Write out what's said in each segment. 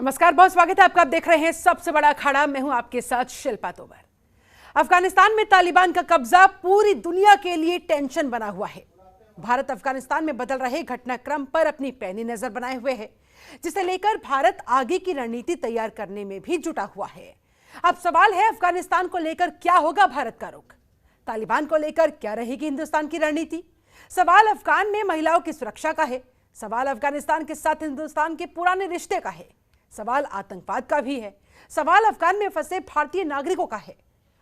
नमस्कार, बहुत स्वागत है आपका। आप देख रहे हैं सबसे बड़ा अखाड़ा। मैं हूं आपके साथ शिल्पा तोमर। अफगानिस्तान में तालिबान का कब्जा पूरी दुनिया के लिए टेंशन बना हुआ है। भारत अफगानिस्तान में बदल रहे घटनाक्रम पर अपनी पैनी नजर बनाए हुए है, जिसे लेकर भारत आगे की रणनीति तैयार करने में भी जुटा हुआ है। अब सवाल है, अफगानिस्तान को लेकर क्या होगा भारत का रुख? तालिबान को लेकर क्या रहेगी हिंदुस्तान की रणनीति? सवाल अफगान में महिलाओं की सुरक्षा का है, सवाल अफगानिस्तान के साथ हिंदुस्तान के पुराने रिश्ते का है, सवाल आतंकवाद का भी है, सवाल अफगान में फंसे भारतीय नागरिकों का है,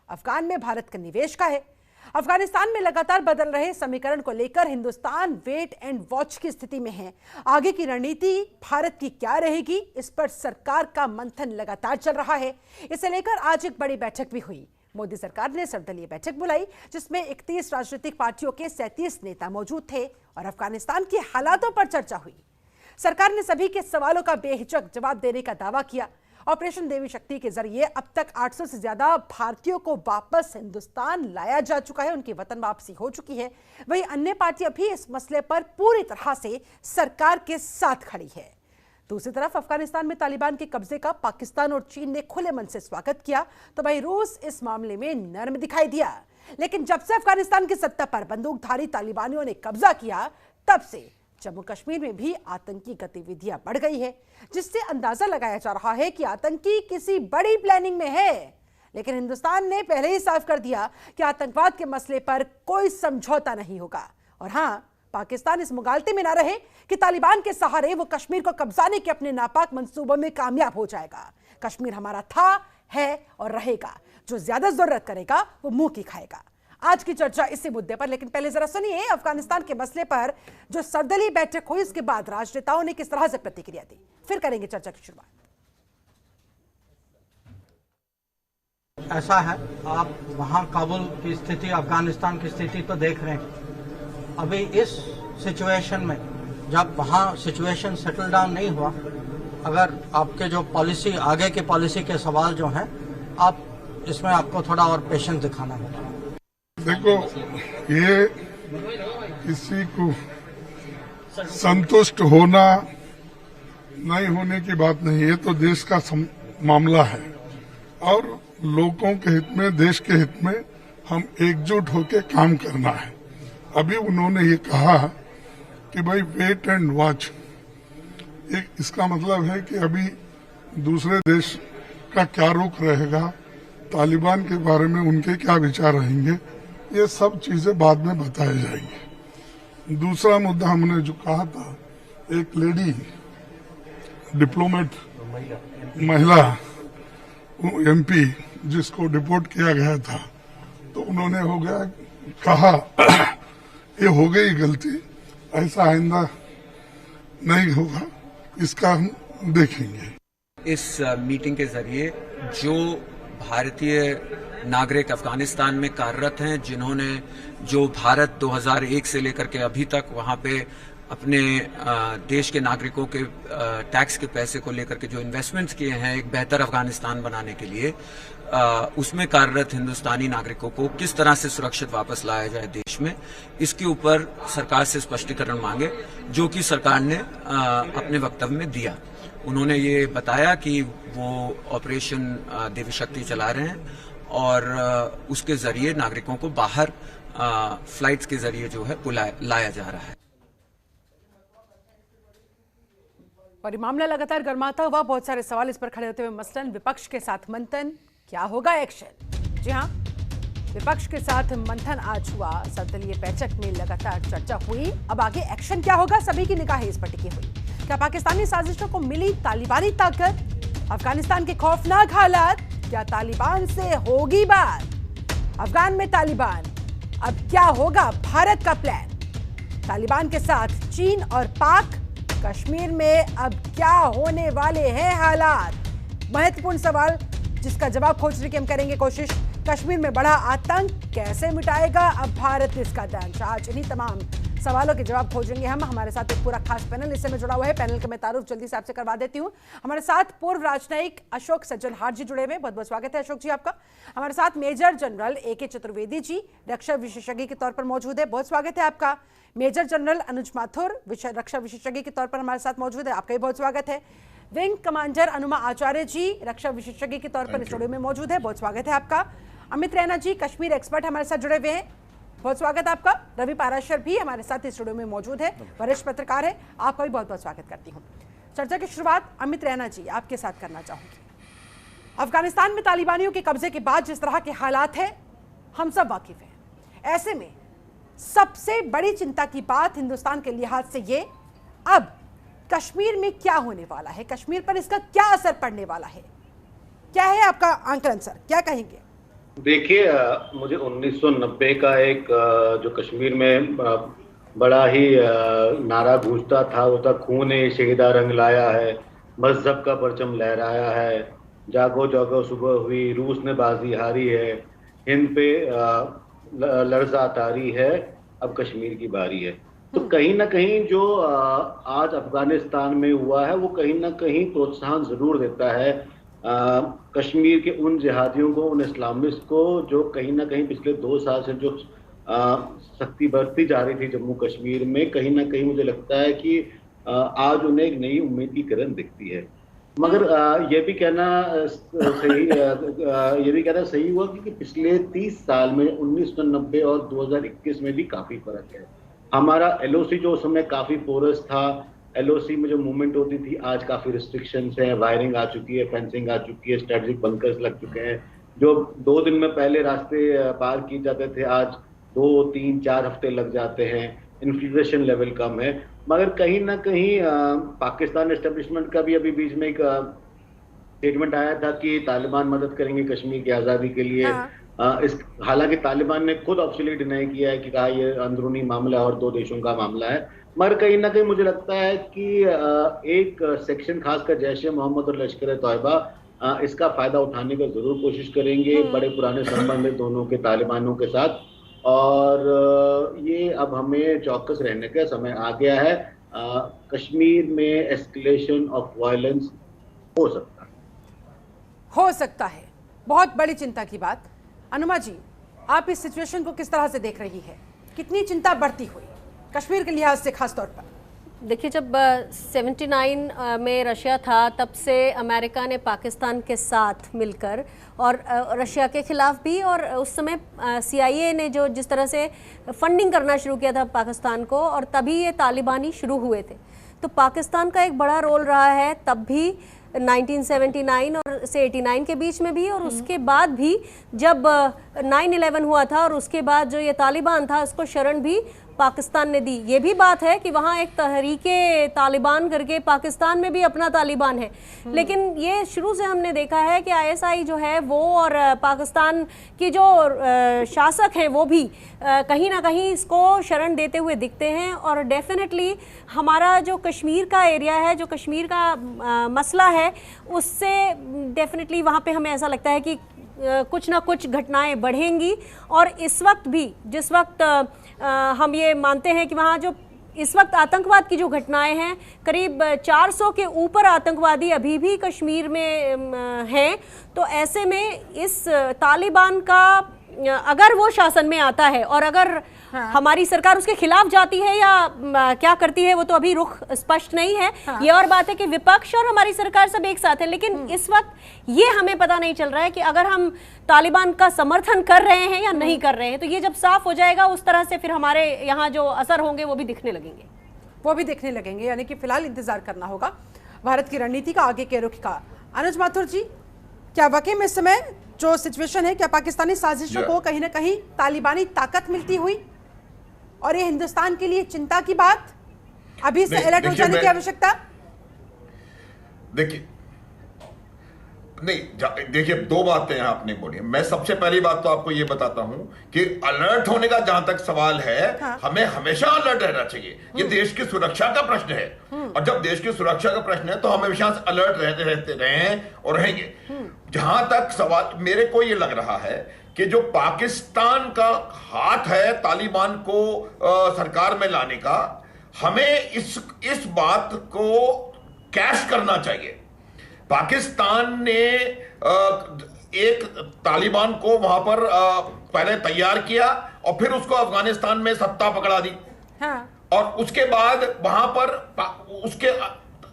अफगान में भारत का निवेश का है। अफगानिस्तान में लगातार बदल रहे समीकरण को लेकर हिंदुस्तान वेट एंड वॉच की स्थिति में है। आगे की रणनीति भारत की क्या रहेगी, इस पर सरकार का मंथन लगातार चल रहा है। इसे लेकर आज एक बड़ी बैठक भी हुई। मोदी सरकार ने सर्वदलीय बैठक बुलाई, जिसमें 31 राजनीतिक पार्टियों के 37 नेता मौजूद थे और अफगानिस्तान के हालातों पर चर्चा हुई। सरकार ने सभी के सवालों का बेहिचक जवाब देने का दावा किया। ऑपरेशन देवी शक्ति के जरिए अब तक 800 से ज्यादा भारतीयों को वापस हिंदुस्तान लाया जा चुका है, उनकी वतन वापसी हो चुकी है। वहीं अन्य पार्टियां भी इस मसले पर पूरी तरह से सरकार के साथ खड़ी है। दूसरी तरफ अफगानिस्तान में तालिबान के कब्जे का पाकिस्तान और चीन ने खुले मन से स्वागत किया, तो वहीं रूस इस मामले में नर्म दिखाई दिया। लेकिन जब से अफगानिस्तान की सत्ता पर बंदूकधारी तालिबानियों ने कब्जा किया, तब से जम्मू कश्मीर में भी आतंकी गतिविधियां बढ़ गई है, जिससे अंदाजा लगाया जा रहा है कि आतंकी किसी बड़ी प्लानिंग में है। लेकिन हिंदुस्तान ने पहले ही साफ कर दिया कि आतंकवाद के मसले पर कोई समझौता नहीं होगा। और हां, पाकिस्तान इस मुगालते में ना रहे कि तालिबान के सहारे वो कश्मीर को कब्जाने के अपने नापाक मंसूबों में कामयाब हो जाएगा। कश्मीर हमारा था, है और रहेगा। जो ज्यादा जरूरत करेगा वो मुंह की खाएगा। आज की चर्चा इसी मुद्दे पर, लेकिन पहले जरा सुनिए अफगानिस्तान के मसले पर जो सर्वदलीय बैठक हुई, इसके बाद राजनेताओं ने किस तरह से प्रतिक्रिया दी। फिर करेंगे चर्चा की शुरुआत। ऐसा है, आप वहां काबुल की स्थिति, अफगानिस्तान की स्थिति तो देख रहे हैं। अभी इस सिचुएशन में, जब वहां सिचुएशन सेटल डाउन नहीं हुआ, अगर आपके जो पॉलिसी, आगे की पॉलिसी के सवाल जो हैं, आप इसमें आपको थोड़ा और पेशेंस दिखाना होगा। देखो, ये किसी को संतुष्ट होना नहीं होने की बात नहीं, ये तो देश का मामला है और लोगों के हित में, देश के हित में हम एकजुट होकर काम करना है। अभी उन्होंने ये कहा कि भाई वेट एंड वॉच, इसका मतलब है कि अभी दूसरे देश का क्या रुख रहेगा, तालिबान के बारे में उनके क्या विचार रहेंगे, ये सब चीजें बाद में बताई जाएंगी। दूसरा मुद्दा हमने जो कहा था, एक लेडी डिप्लोमेट, महिला एमपी जिसको डिपोर्ट किया गया था, तो उन्होंने हो गया कहा ये हो गई गलती, ऐसा आइंदा नहीं होगा, इसका हम देखेंगे। इस मीटिंग के जरिए जो भारतीय नागरिक अफगानिस्तान में कार्यरत हैं, जिन्होंने जो भारत 2001 से लेकर के अभी तक वहां पे अपने देश के नागरिकों के टैक्स के पैसे को लेकर के जो इन्वेस्टमेंट्स किए हैं एक बेहतर अफगानिस्तान बनाने के लिए, उसमें कार्यरत हिंदुस्तानी नागरिकों को किस तरह से सुरक्षित वापस लाया जाए देश में, इसके ऊपर सरकार से स्पष्टीकरण मांगे, जो कि सरकार ने अपने वक्तव्य में दिया। उन्होंने ये बताया कि वो ऑपरेशन देवी शक्ति चला रहे हैं और उसके जरिए नागरिकों को बाहर फ्लाइट्स के जरिए जो है लाया जा रहा है। और ये मामला लगातार गर्माता हुआ, बहुत सारे सवाल इस पर खड़े होते हुए, मसलन विपक्ष के साथ मंथन, क्या होगा एक्शन? जी हाँ, विपक्ष के साथ मंथन आज हुआ। सर्वदलीय बैठक में लगातार चर्चा हुई। अब आगे एक्शन क्या होगा, सभी की निगाहें इस पर टिकी हुई। क्या पाकिस्तानी साजिशों को मिली तालिबानी ताकत? अफगानिस्तान के खौफनाक हालात, क्या तालिबान से होगी बात? अफगान में तालिबान, अब क्या होगा भारत का प्लान? तालिबान के साथ चीन और पाक, कश्मीर में अब क्या होने वाले हैं हालात? महत्वपूर्ण सवाल जिसका जवाब खोजने की हम करेंगे कोशिश। कश्मीर में बढ़ा आतंक कैसे मिटाएगा अब भारत इसका दंश? आज इन्हीं तमाम सवालों के जवाब खोजेंगे हम। हमारे साथ एक पूरा खास पैनल इस समय जुड़ा हुआ है। पैनल का मैं तारुफ जल्दी से आपसे करवा देती हूँ। हमारे साथ पूर्व राजनयिक अशोक सज्जनहार जी जुड़े हुए, बहुत बहुत स्वागत है अशोक जी आपका। हमारे साथ major general AK Chaturvedi ji रक्षा विशेषज्ञ के तौर पर मौजूद है, बहुत स्वागत है आपका। मेजर जनरल अनुज माथुर रक्षा विशेषज्ञ के तौर पर हमारे साथ मौजूद है, आपका भी बहुत स्वागत है। विंग कमांडर अनुमा आचार्य जी रक्षा विशेषज्ञ के तौर पर स्टूडियो में मौजूद है। बहुत स्वागत है आपका। अमित रैना जी कश्मीर एक्सपर्ट हमारे साथ जुड़े हुए हैं, बहुत स्वागत है आपका। रवि पाराशर भी हमारे साथ इस स्टूडियो में मौजूद है, वरिष्ठ पत्रकार है, आपका भी बहुत बहुत स्वागत करती हूँ। चर्चा की शुरुआत अमित रैना जी आपके साथ करना चाहूंगी। अफगानिस्तान में तालिबानियों के कब्जे के बाद जिस तरह के हालात है हम सब वाकिफ हैं। ऐसे में सबसे बड़ी चिंता की बात हिंदुस्तान के लिहाज से ये, अब कश्मीर में क्या होने वाला है, कश्मीर पर इसका क्या असर पड़ने वाला है, क्या है आपका आंकलन सर, क्या कहेंगे? देखिए, मुझे 1990 का एक जो कश्मीर में बड़ा ही नारा गूंजता था वो था, खूने शहीदा रंग लाया है, मजहब का परचम लहराया है, जागो जागो सुबह हुई, रूस ने बाजी हारी है, हिंद पे लर्जा तारी है, अब कश्मीर की बारी है। तो कहीं ना कहीं जो आज अफगानिस्तान में हुआ है वो कहीं ना कहीं प्रोत्साहन जरूर देता है कश्मीर के उन जिहादियों को, उन इस्लामिस्ट को जो कहीं ना कहीं पिछले 2 साल से जो सख्ती बरती जा रही थी जम्मू कश्मीर में, कहीं ना कहीं मुझे लगता है कि आज उन्हें एक नई उम्मीद की किरण दिखती है। मगर ये भी कहना सही हुआ कि पिछले 30 साल में 1990 और 2021 में भी काफी फर्क है। हमारा एलओसी जो उस समय काफी पोरस था, एलओसी में जो मूवमेंट होती थी, आज काफी रिस्ट्रिक्शंस हैं, वायरिंग आ चुकी है, फेंसिंग आ चुकी है, स्ट्रेटेजिक बंकर्स लग चुके हैं। जो 2 दिन में पहले रास्ते पार किए जाते थे आज 2, 3, 4 हफ्ते लग जाते हैं। इन्फ्लेशन लेवल कम है, मगर कहीं ना कहीं पाकिस्तान एस्टेब्लिशमेंट का भी अभी बीच में एक स्टेटमेंट आया था कि तालिबान मदद करेंगे कश्मीर की आज़ादी के लिए। हालांकि तालिबान ने खुद ऑफिशियली डिनाई किया है कि कहा ये अंदरूनी मामला और 2 देशों का मामला है। मगर कहीं ना कहीं मुझे लगता है कि एक सेक्शन खासकर जैश ए मोहम्मद और लश्कर तैयबा इसका फायदा उठाने का जरूर कोशिश करेंगे। बड़े पुराने संबंध है दोनों के तालिबानों के साथ, और ये अब हमें चौकस रहने का समय आ गया है। कश्मीर में एस्केलेशन ऑफ वायलेंस हो सकता है, बहुत बड़ी चिंता की बात। अनुमा जी, आप इस सिचुएशन को किस तरह से देख रही है, कितनी चिंता बढ़ती हुई कश्मीर के लिहाज से खास तौर पर? देखिए, जब 79 में रशिया था तब से अमेरिका ने पाकिस्तान के साथ मिलकर और रशिया के खिलाफ भी, और उस समय CIA ने जो जिस तरह से फंडिंग करना शुरू किया था पाकिस्तान को, और तभी ये तालिबानी शुरू हुए थे। तो पाकिस्तान का एक बड़ा रोल रहा है तब भी 1979 और से 89 के बीच में भी, और उसके बाद भी जब 9/11 हुआ था और उसके बाद जो ये तालिबान था उसको शरण भी पाकिस्तान ने दी। ये भी बात है कि वहाँ एक तहरीके तालिबान करके पाकिस्तान में भी अपना तालिबान है। लेकिन ये शुरू से हमने देखा है कि ISI जो है वो, और पाकिस्तान की जो शासक हैं वो भी कहीं ना कहीं इसको शरण देते हुए दिखते हैं। और डेफिनेटली हमारा जो कश्मीर का एरिया है, जो कश्मीर का मसला है, उससे डेफिनेटली वहाँ पे हमें ऐसा लगता है कि कुछ ना कुछ घटनाएं बढ़ेंगी। और इस वक्त भी, जिस वक्त हम ये मानते हैं कि वहाँ जो इस वक्त आतंकवाद की जो घटनाएं हैं, करीब 400 के ऊपर आतंकवादी अभी भी कश्मीर में हैं। तो ऐसे में इस तालिबान का अगर वो शासन में आता है और अगर हमारी सरकार उसके खिलाफ जाती है या क्या करती है, वो तो अभी रुख स्पष्ट नहीं है। ये और बात है कि विपक्ष और हमारी सरकार सब एक साथ है, लेकिन इस वक्त ये हमें पता नहीं चल रहा है कि अगर हम तालिबान का समर्थन कर रहे हैं या नहीं कर रहे हैं। तो ये जब साफ हो जाएगा उस तरह से फिर हमारे यहाँ जो असर होंगे वो भी दिखने लगेंगे। यानी कि फिलहाल इंतजार करना होगा भारत की रणनीति का, आगे के रुख का। अनुज माथुर जी, क्या वाकई में इस समय जो सिचुएशन है, क्या पाकिस्तानी साजिशों को कहीं ना कहीं तालिबानी ताकत मिलती हुई, और ये हिंदुस्तान के लिए चिंता की बात, अभी से अलर्ट हो जाने की आवश्यकता? देखिए 2 बातें हैं आपने बोली। मैं सबसे पहली बात तो आपको ये बताता हूं कि अलर्ट होने का जहां तक सवाल है, हमें हमेशा अलर्ट रहना चाहिए। ये देश की सुरक्षा का प्रश्न है, और जब देश की सुरक्षा का प्रश्न है तो हम हमेशा अलर्ट रहते रहे और रहेंगे। जहां तक सवाल मेरे को ये लग रहा है कि जो पाकिस्तान का हाथ है तालिबान को सरकार में लाने का, हमें इस बात को कैश करना चाहिए। पाकिस्तान ने एक तालिबान को वहां पर पहले तैयार किया और फिर उसको अफगानिस्तान में सत्ता पकड़ा दी। और उसके बाद वहां पर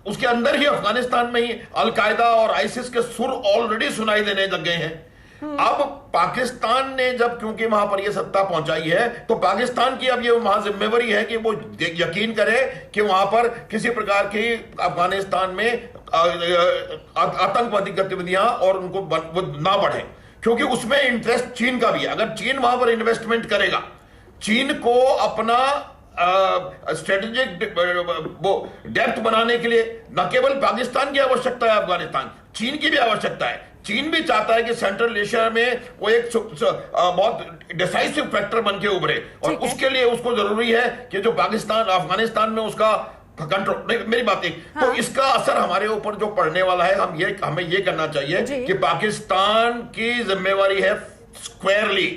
उसके अंदर ही अफगानिस्तान में ही अलकायदा और आईसिस के सुर ऑलरेडी सुनाई देने लग गए हैं। अब पाकिस्तान ने जब क्योंकि वहां पर यह सत्ता पहुंचाई है, तो पाकिस्तान की अब ये वहां जिम्मेवारी है कि वो यकीन करे कि वहां पर किसी प्रकार की अफगानिस्तान में आतंकवादी गतिविधियां और उनको वो ना बढ़े, क्योंकि उसमें इंटरेस्ट चीन का भी है। अगर चीन वहां पर इन्वेस्टमेंट करेगा, चीन को अपना स्ट्रेटेजिक वो डेप्थ बनाने के लिए न केवल पाकिस्तान की आवश्यकता है, अफगानिस्तान चीन की भी आवश्यकता है। चीन भी चाहता है कि सेंट्रल एशिया में वो एक बहुत डिसाइसिव फैक्टर बन के उभरे, और उसके लिए उसको जरूरी है कि जो पाकिस्तान अफगानिस्तान में उसका कंट्रोल नहीं। मेरी बात एक तो इसका असर हमारे ऊपर जो पड़ने वाला है, हमें ये करना चाहिए कि पाकिस्तान की जिम्मेवारी है स्क्वायरली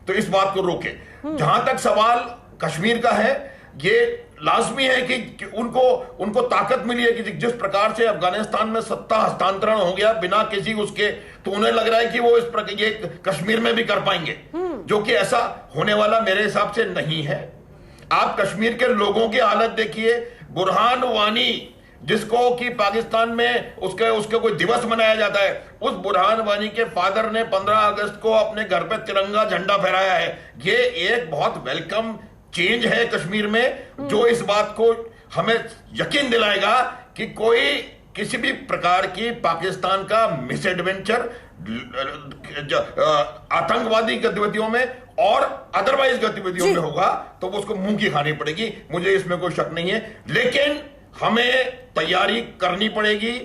तो इस बात को रोके। जहां तक सवाल कश्मीर का है, ये लाजमी है कि उनको ताकत मिली है कि जिस प्रकार से अफगानिस्तान में सत्ता हस्तांतरण हो गया बिना किसी उसके, तो उन्हें लग रहा है कि वो इस प्रकार ये कश्मीर में भी कर पाएंगे, जो कि ऐसा होने वाला मेरे हिसाब से नहीं है। आप कश्मीर के लोगों की हालत देखिए। बुरहान वानी, जिसको कि पाकिस्तान में उसके कोई दिवस मनाया जाता है, उस बुरहान वानी के फादर ने 15 अगस्त को अपने घर पे तिरंगा झंडा फहराया है। ये एक बहुत वेलकम चेंज है कश्मीर में, जो इस बात को हमें यकीन दिलाएगा कि कोई किसी भी प्रकार की पाकिस्तान का मिसएडवेंचर आतंकवादी गतिविधियों में और अदरवाइज गतिविधियों में होगा तो वो उसको मुंह की खानी पड़ेगी, मुझे इसमें कोई शक नहीं है। लेकिन हमें तैयारी करनी पड़ेगी।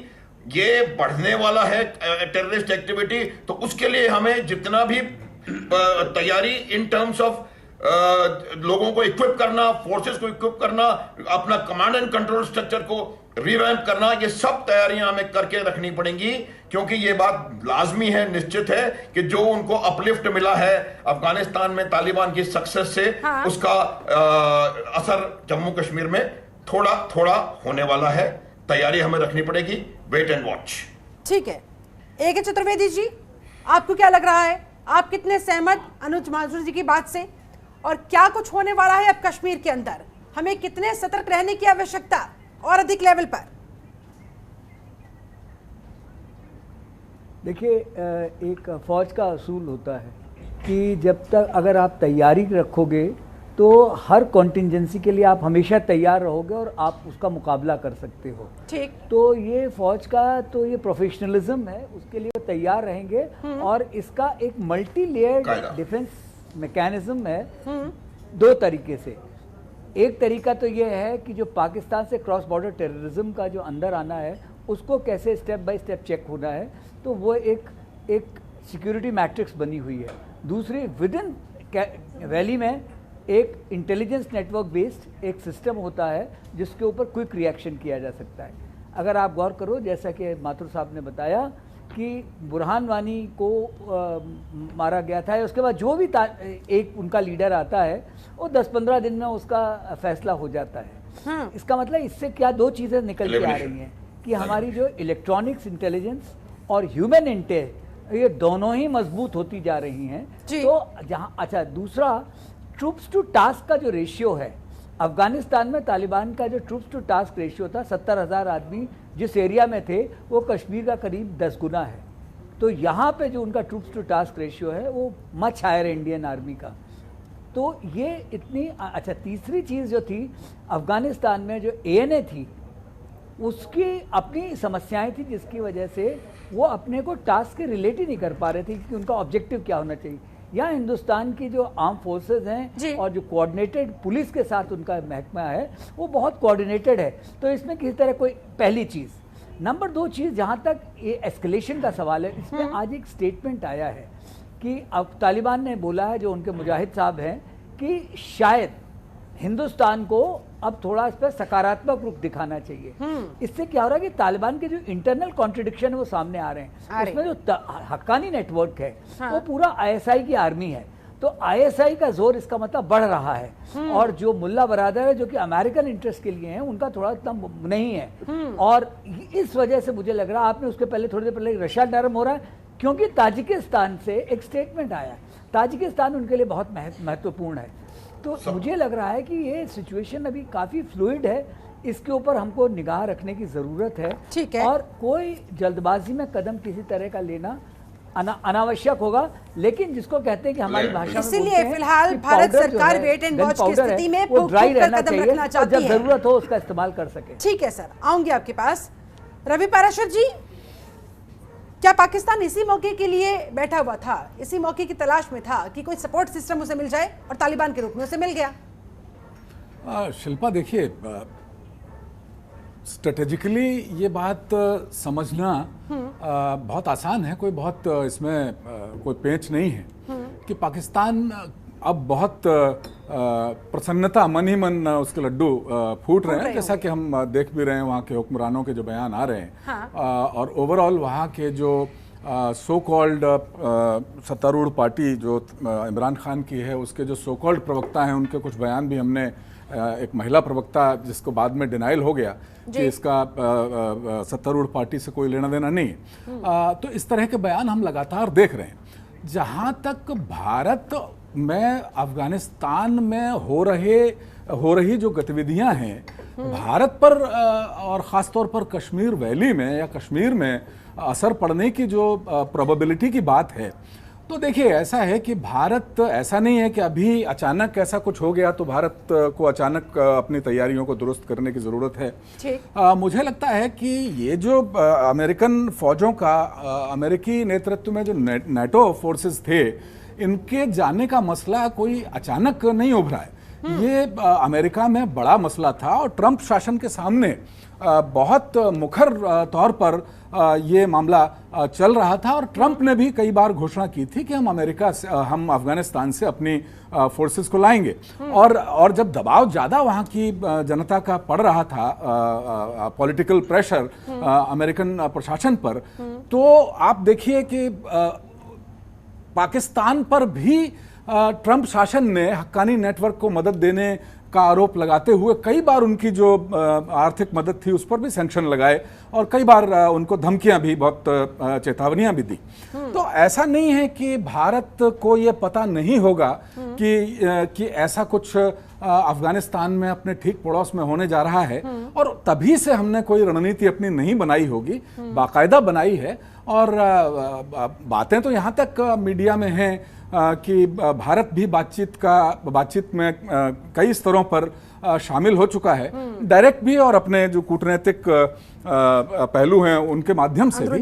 ये बढ़ने वाला है टेररिस्ट एक्टिविटी, तो उसके लिए हमें जितना भी तैयारी इन टर्म्स ऑफ लोगों को इक्विप करना, फोर्सेस को इक्विप करना, अपना कमांड एंड कंट्रोल स्ट्रक्चर को रिवैम्प करना, ये सब तैयारियां हमें करके रखनी पड़ेंगी, क्योंकि ये बात लाजमी है, निश्चित है कि जो उनको अपलिफ्ट मिला है अफगानिस्तान में तालिबान की सक्सेस से, उसका असर जम्मू कश्मीर में थोड़ा थोड़ा होने वाला है। तैयारी हमें रखनी पड़ेगी, वेट एंड वॉच। ठीक है, ए.के. चतुर्वेदी जी, आपको क्या लग रहा है? आप कितने सहमत अनुज माथुर जी की बात से, और क्या कुछ होने वाला है अब कश्मीर के अंदर? हमें कितने सतर्क रहने की आवश्यकता और अधिक लेवल पर? देखिए, एक फौज का असूल होता है कि जब तक अगर आप तैयारी रखोगे तो हर कॉन्टिंजेंसी के लिए आप हमेशा तैयार रहोगे और आप उसका मुकाबला कर सकते हो। ठीक। तो ये फौज का तो ये प्रोफेशनलिज्म है, उसके लिए तैयार रहेंगे। और इसका एक मल्टी लेयर्ड डिफेंस मैकेनिज्म है दो तरीके से। एक तरीका तो ये है कि जो पाकिस्तान से क्रॉस बॉर्डर टेररिज्म का जो अंदर आना है उसको कैसे स्टेप बाय स्टेप चेक होना है, तो वो एक सिक्योरिटी मैट्रिक्स बनी हुई है। दूसरी, विद इन वैली में एक इंटेलिजेंस नेटवर्क बेस्ड एक सिस्टम होता है जिसके ऊपर क्विक रिएक्शन किया जा सकता है। अगर आप गौर करो, जैसा कि माथुर साहब ने बताया कि बुरहान वानी को मारा गया था, उसके बाद जो भी एक उनका लीडर आता है वो 10-15 दिन में उसका फैसला हो जाता है। इसका मतलब इससे क्या दो चीज़ें निकल के आ रही हैं कि हमारी जो इलेक्ट्रॉनिक्स इंटेलिजेंस और ह्यूमन इंटेल, ये दोनों ही मजबूत होती जा रही हैं। तो जहाँ अच्छा, दूसरा ट्रूप्स टू टास्क का जो रेशियो है, अफगानिस्तान में तालिबान का जो ट्रूप्स टू टास्क रेशियो था, 70,000 आदमी जिस एरिया में थे वो कश्मीर का करीब 10 गुना है। तो यहाँ पे जो उनका ट्रूप्स टू टास्क रेशियो है वो मच हायर है इंडियन आर्मी का। तो ये इतनी अच्छा, तीसरी चीज़ जो थी अफगानिस्तान में जो ANA थी उसकी अपनी समस्याएं थी, जिसकी वजह से वो अपने को टास्क के रिलेट ही नहीं कर पा रहे थे कि उनका ऑब्जेक्टिव क्या होना चाहिए। यहाँ हिंदुस्तान की जो आर्म फोर्सेस हैं और जो कोऑर्डिनेटेड पुलिस के साथ उनका महकमा है वो बहुत कोऑर्डिनेटेड है। तो इसमें किसी तरह कोई पहली चीज़। नंबर 2 चीज़, जहाँ तक ये एस्केलेशन का सवाल है, इसमें आज एक स्टेटमेंट आया है कि अब तालिबान ने बोला है, जो उनके मुजाहिद साहब हैं, कि शायद हिंदुस्तान को अब थोड़ा इस पर सकारात्मक रुख दिखाना चाहिए। इससे क्या हो रहा है कि तालिबान के जो इंटरनल कॉन्ट्रडिक्शन है वो सामने आ रहे हैं। उसमें जो हक्कानी नेटवर्क है वो पूरा ISI की आर्मी है, तो ISI का जोर इसका मतलब बढ़ रहा है। और जो मुल्ला बरादर है जो कि अमेरिकन इंटरेस्ट के लिए हैं, उनका थोड़ा इतना नहीं है। और इस वजह से मुझे लग रहा है, आपने उसके पहले थोड़ी देर पहले रशिया नरम हो रहा है क्योंकि ताजिकिस्तान से एक स्टेटमेंट आया। ताजिकिस्तान उनके लिए बहुत महत्वपूर्ण है। तो मुझे लग रहा है कि ये सिचुएशन अभी काफ़ी फ्लूइड है। इसके ऊपर हमको निगाह रखने की जरूरत है। ठीक है। और कोई जल्दबाजी में कदम किसी तरह का लेना अनावश्यक होगा, लेकिन जिसको कहते हैं कि हमारी भाषा में इसीलिए बोलते हैं फिलहाल कि भारत पाउडर जो सरकार है, वेट एंड गन वॉच की पाउडर स्थिति है, में वो ड्राई फूंक कर रहना कदम चाहिए रखना और चाहती जब है। जरूरत हो उसका इस्तेमाल कर सके। ठीक है सर, आऊंगी आपके पास। रवि पाराशर जी, क्या पाकिस्तान इसी मौके के लिए बैठा हुआ था, इसी मौके की तलाश में था कि कोई सपोर्ट सिस्टम उसे मिल जाए, और तालिबान के रूप में उसे मिल गया? शिल्पा देखिए, स्ट्रेटेजिकली ये बात समझना बहुत आसान है, कोई बहुत इसमें कोई पेच नहीं है कि पाकिस्तान अब बहुत प्रसन्नता, मन ही मन उसके लड्डू फूट रहे हैं, जैसा कि हम देख भी रहे हैं वहाँ के हुक्मरानों के जो बयान आ रहे हैं। हाँ। और ओवरऑल वहाँ के जो सो कॉल्ड सत्तारूढ़ पार्टी जो इमरान खान की है, उसके जो सो कॉल्ड प्रवक्ता हैं, उनके कुछ बयान भी हमने, एक महिला प्रवक्ता जिसको बाद में डिनाइल हो गया कि इसका सत्तारूढ़ पार्टी से कोई लेना देना नहीं है, तो इस तरह के बयान हम लगातार देख रहे हैं। जहाँ तक भारत में अफगानिस्तान में हो रही जो गतिविधियां हैं भारत पर और ख़ास तौर पर कश्मीर वैली में या कश्मीर में असर पड़ने की जो प्रोबेबिलिटी की बात है, तो देखिए ऐसा है कि भारत, ऐसा नहीं है कि अभी अचानक ऐसा कुछ हो गया तो भारत को अचानक अपनी तैयारियों को दुरुस्त करने की ज़रूरत है। मुझे लगता है कि ये जो अमेरिकन फ़ौजों का अमेरिकी नेतृत्व में जो नेटो फोर्सेस थे, इनके जाने का मसला कोई अचानक नहीं उभरा है। ये अमेरिका में बड़ा मसला था और ट्रंप शासन के सामने बहुत मुखर तौर पर ये मामला चल रहा था, और ट्रंप ने भी कई बार घोषणा की थी कि हम अफगानिस्तान से अपनी फोर्सेस को लाएंगे। और जब दबाव ज़्यादा वहाँ की जनता का पड़ रहा था, पॉलिटिकल प्रेशर अमेरिकन प्रशासन पर, तो आप देखिए कि पाकिस्तान पर भी ट्रंप शासन ने हक्कानी नेटवर्क को मदद देने का आरोप लगाते हुए कई बार उनकी जो आर्थिक मदद थी उस पर भी सैंक्शन लगाए, और कई बार उनको धमकियां भी, बहुत चेतावनियां भी दी। तो ऐसा नहीं है कि भारत को ये पता नहीं होगा कि ऐसा कुछ अफगानिस्तान में अपने ठीक पड़ोस में होने जा रहा है, और तभी से हमने कोई रणनीति अपनी नहीं बनाई होगी, बाकायदा बनाई है। और बातें तो यहाँ तक मीडिया में हैं कि भारत भी बातचीत में कई स्तरों पर शामिल हो चुका है, डायरेक्ट भी और अपने जो कूटनीतिक पहलू हैं उनके माध्यम से भी।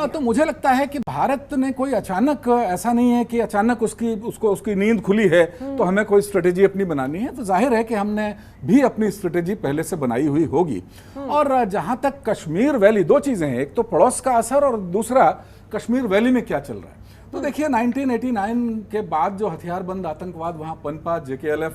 तो मुझे लगता है कि भारत ने कोई अचानक, ऐसा नहीं है कि अचानक उसकी नींद खुली है तो हमें कोई स्ट्रेटेजी अपनी बनानी है, तो जाहिर है कि हमने भी अपनी स्ट्रेटेजी पहले से बनाई हुई होगी। और जहां तक कश्मीर वैली, दो चीजें हैं, एक तो पड़ोस का असर और दूसरा कश्मीर वैली में क्या चल रहा है। तो देखिए 1989 के बाद जो हथियारबंद आतंकवाद वहाँ पनपा, JKLF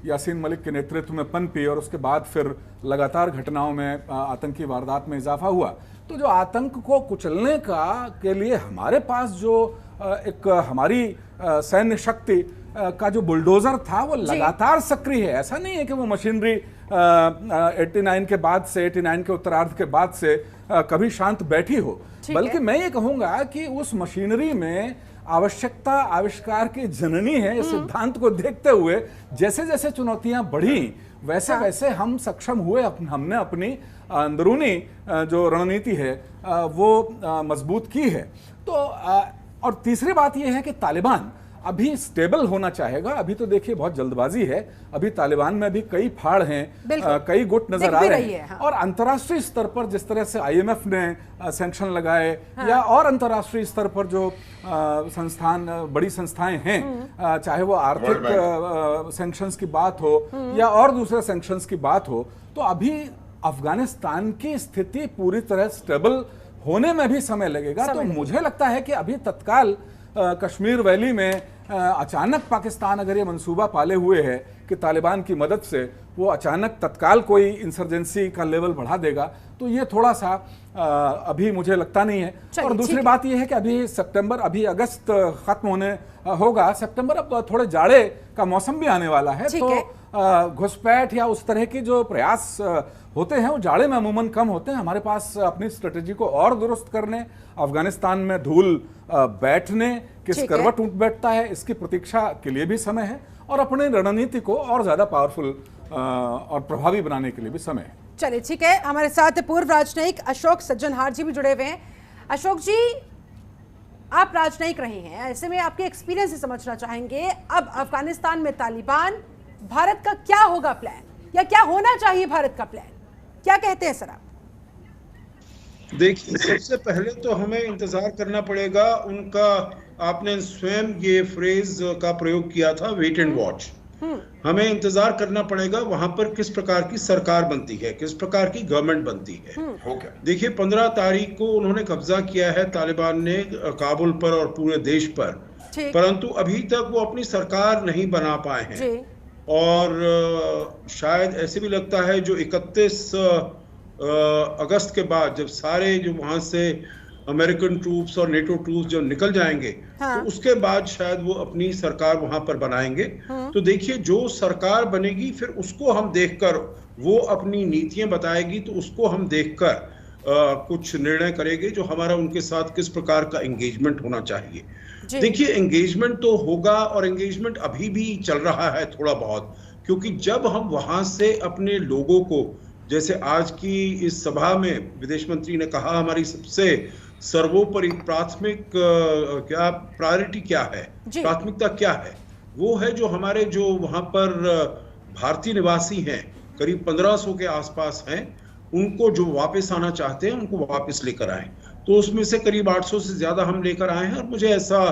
यासीन मलिक के नेतृत्व में पनपी, और उसके बाद फिर लगातार घटनाओं में आतंकी वारदात में इजाफा हुआ, तो जो आतंक को कुचलने के लिए हमारे पास जो एक हमारी सैन्य शक्ति का जो बुलडोजर था वो लगातार सक्रिय है। ऐसा नहीं है कि वो मशीनरी 89 के बाद से, 89 के उत्तरार्ध के बाद से कभी शांत बैठी हो, बल्कि मैं ये कहूंगा कि उस मशीनरी में आवश्यकता आविष्कार की जननी है। इस सिद्धांत को देखते हुए जैसे जैसे चुनौतियां बढ़ी वैसे वैसे हम सक्षम हुए, हमने अपनी अंदरूनी जो रणनीति है वो मजबूत की है। तो और तीसरी बात यह है कि तालिबान अभी स्टेबल होना चाहेगा। अभी तो देखिए बहुत जल्दबाजी है, अभी तालिबान में भी कई फाड़ हैं, कई गुट नजर आ रहे हैं। और अंतर्राष्ट्रीय स्तर पर जिस तरह से IMF ने सैंक्शन लगाए, या और अंतर्राष्ट्रीय स्तर पर जो बड़ी संस्थाएं हैं, चाहे वो आर्थिक सैंक्शंस की बात हो या और दूसरे सैंक्शंस की बात हो, तो अभी अफगानिस्तान की स्थिति पूरी तरह स्टेबल होने में भी समय लगेगा। तो मुझे लगता है कि अभी तत्काल कश्मीर वैली में अचानक पाकिस्तान अगर ये मंसूबा पाले हुए है कि तालिबान की मदद से वो अचानक तत्काल कोई इंसर्जेंसी का लेवल बढ़ा देगा, तो ये थोड़ा सा अभी मुझे लगता नहीं है। और दूसरी बात ये है कि अभी अगस्त खत्म होने होगा, सितंबर अब थोड़े जाड़े का मौसम भी आने वाला है, तो घुसपैठ या उस तरह की जो प्रयास होते हैं वो जाड़े में अमूमन कम होते हैं। हमारे पास अपनी स्ट्रेटेजी को और दुरुस्त करने, अफगानिस्तान में धूल बैठने, किस करवट उठ बैठता है इसकी प्रतीक्षा के लिए भी समय है, और अपनी रणनीति को और ज्यादा पावरफुल और प्रभावी बनाने के लिए भी समय है। चलिए ठीक है, हमारे साथ पूर्व राजनयिक अशोक सज्जनहार जी भी जुड़े हुए हैं। अशोक जी, आप राजनयिक रहे हैं, ऐसे में आपके एक्सपीरियंस से समझना चाहेंगे अब अफगानिस्तान में तालिबान, भारत का क्या होगा प्लान, या क्या होना चाहिए भारत का प्लान, क्या कहते हैं सर आप? देखिए, सबसे पहले तो हमें इंतजार करना पड़ेगा उनका, आपने स्वयं ये फ्रेज का प्रयोग किया था, वेट एंड वॉच। हमें इंतजार करना पड़ेगा वहां पर किस प्रकार की सरकार बनती है, किस प्रकार की गवर्नमेंट बनती है। देखिए, 15 तारीख को उन्होंने कब्जा किया है तालिबान ने काबुल पर और पूरे देश पर, परंतु अभी तक वो अपनी सरकार नहीं बना पाए हैं। और शायद ऐसे भी लगता है जो 31 अगस्त के बाद जब सारे जो वहां से अमेरिकन ट्रूप्स और नेटो ट्रूप्स जब निकल जाएंगे, तो उसके बाद शायद वो अपनी सरकार वहां पर बनाएंगे। तो देखिए, जो सरकार बनेगी फिर उसको हम देखकर, वो अपनी नीतियां बताएगी तो उसको हम देखकर कुछ निर्णय करेंगे जो हमारा उनके साथ किस प्रकार का एंगेजमेंट होना चाहिए। देखिए, एंगेजमेंट तो होगा, और एंगेजमेंट अभी भी चल रहा है थोड़ा बहुत, क्योंकि जब हम वहां से अपने लोगों को, जैसे आज की इस सभा में विदेश मंत्री ने कहा, हमारी सबसे सर्वोपरि प्राथमिक क्या प्रायोरिटी क्या है, प्राथमिकता क्या है, वो है जो हमारे जो वहां पर भारतीय निवासी हैं, करीब 1500 के आसपास हैं, उनको जो वापस आना चाहते हैं उनको वापस लेकर आए। तो उसमें से करीब 800 से ज्यादा हम लेकर आए हैं, और मुझे ऐसा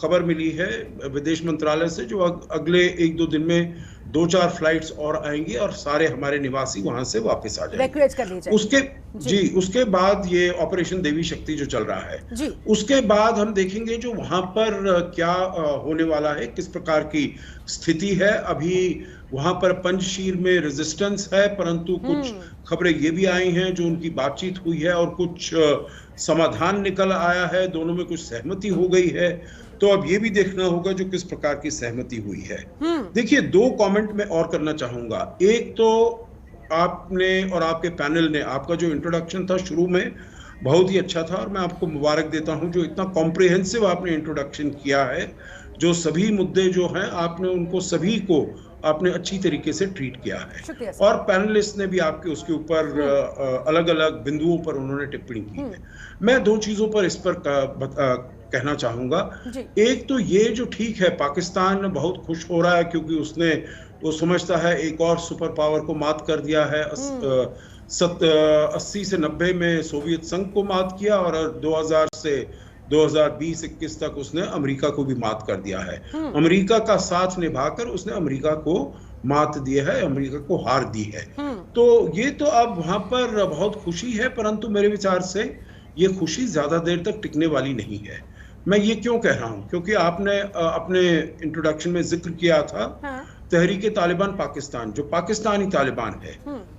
खबर मिली है विदेश मंत्रालय से जो अगले 1-2 दिन में 2-4 फ्लाइट्स और आएंगी और सारे हमारे निवासी वहां से वापस आ जाएंगे। उसके बाद ये ऑपरेशन देवी शक्ति जो चल रहा है, उसके बाद हम देखेंगे जो वहां पर क्या होने वाला है, किस प्रकार की स्थिति है। अभी वहां पर पंजशीर में रेजिस्टेंस है, परंतु कुछ खबरें ये भी आई हैं जो उनकी बातचीत हुई है और कुछ समाधान निकल आया है, दोनों में कुछ सहमति हो गई है। तो अब ये भी देखना होगा जो किस प्रकार की सहमति हुई है। देखिए, 2 कमेंट मैं और करना चाहूंगा। एक तो आपने और आपके पैनल ने, आपका जो इंट्रोडक्शन था शुरू में बहुत ही अच्छा था, और मैं आपको मुबारक देता हूं जो इतना कॉम्प्रिहेंसिव आपने इंट्रोडक्शन किया है, जो सभी मुद्दे जो हैं आपने उनको सभी को आपने अच्छी तरीके से ट्रीट किया है, और पैनलिस्ट ने भी आपके उसके ऊपर अलग अलग बिंदुओं पर उन्होंने टिप्पणी की है। मैं 2 चीजों पर इस पर कहना चाहूंगा। एक तो ये जो ठीक है, पाकिस्तान बहुत खुश हो रहा है क्योंकि उसने, वो समझता है एक और सुपर पावर को मात कर दिया है। 80 से 90 में सोवियत संघ को मात किया, और 2000 से 2020-21 तक उसने अमेरिका को भी मात कर दिया है। अमेरिका का साथ निभाकर उसने अमेरिका को मात दी है, अमेरिका को हार दी है। तो ये तो अब वहां पर बहुत खुशी है, परंतु मेरे विचार से ये खुशी ज्यादा देर तक टिकने वाली नहीं है। मैं ये क्यों कह रहा हूं, क्योंकि आपने अपने इंट्रोडक्शन में जिक्र किया था तहरीके तालिबान पाकिस्तान, जो पाकिस्तानी तालिबान है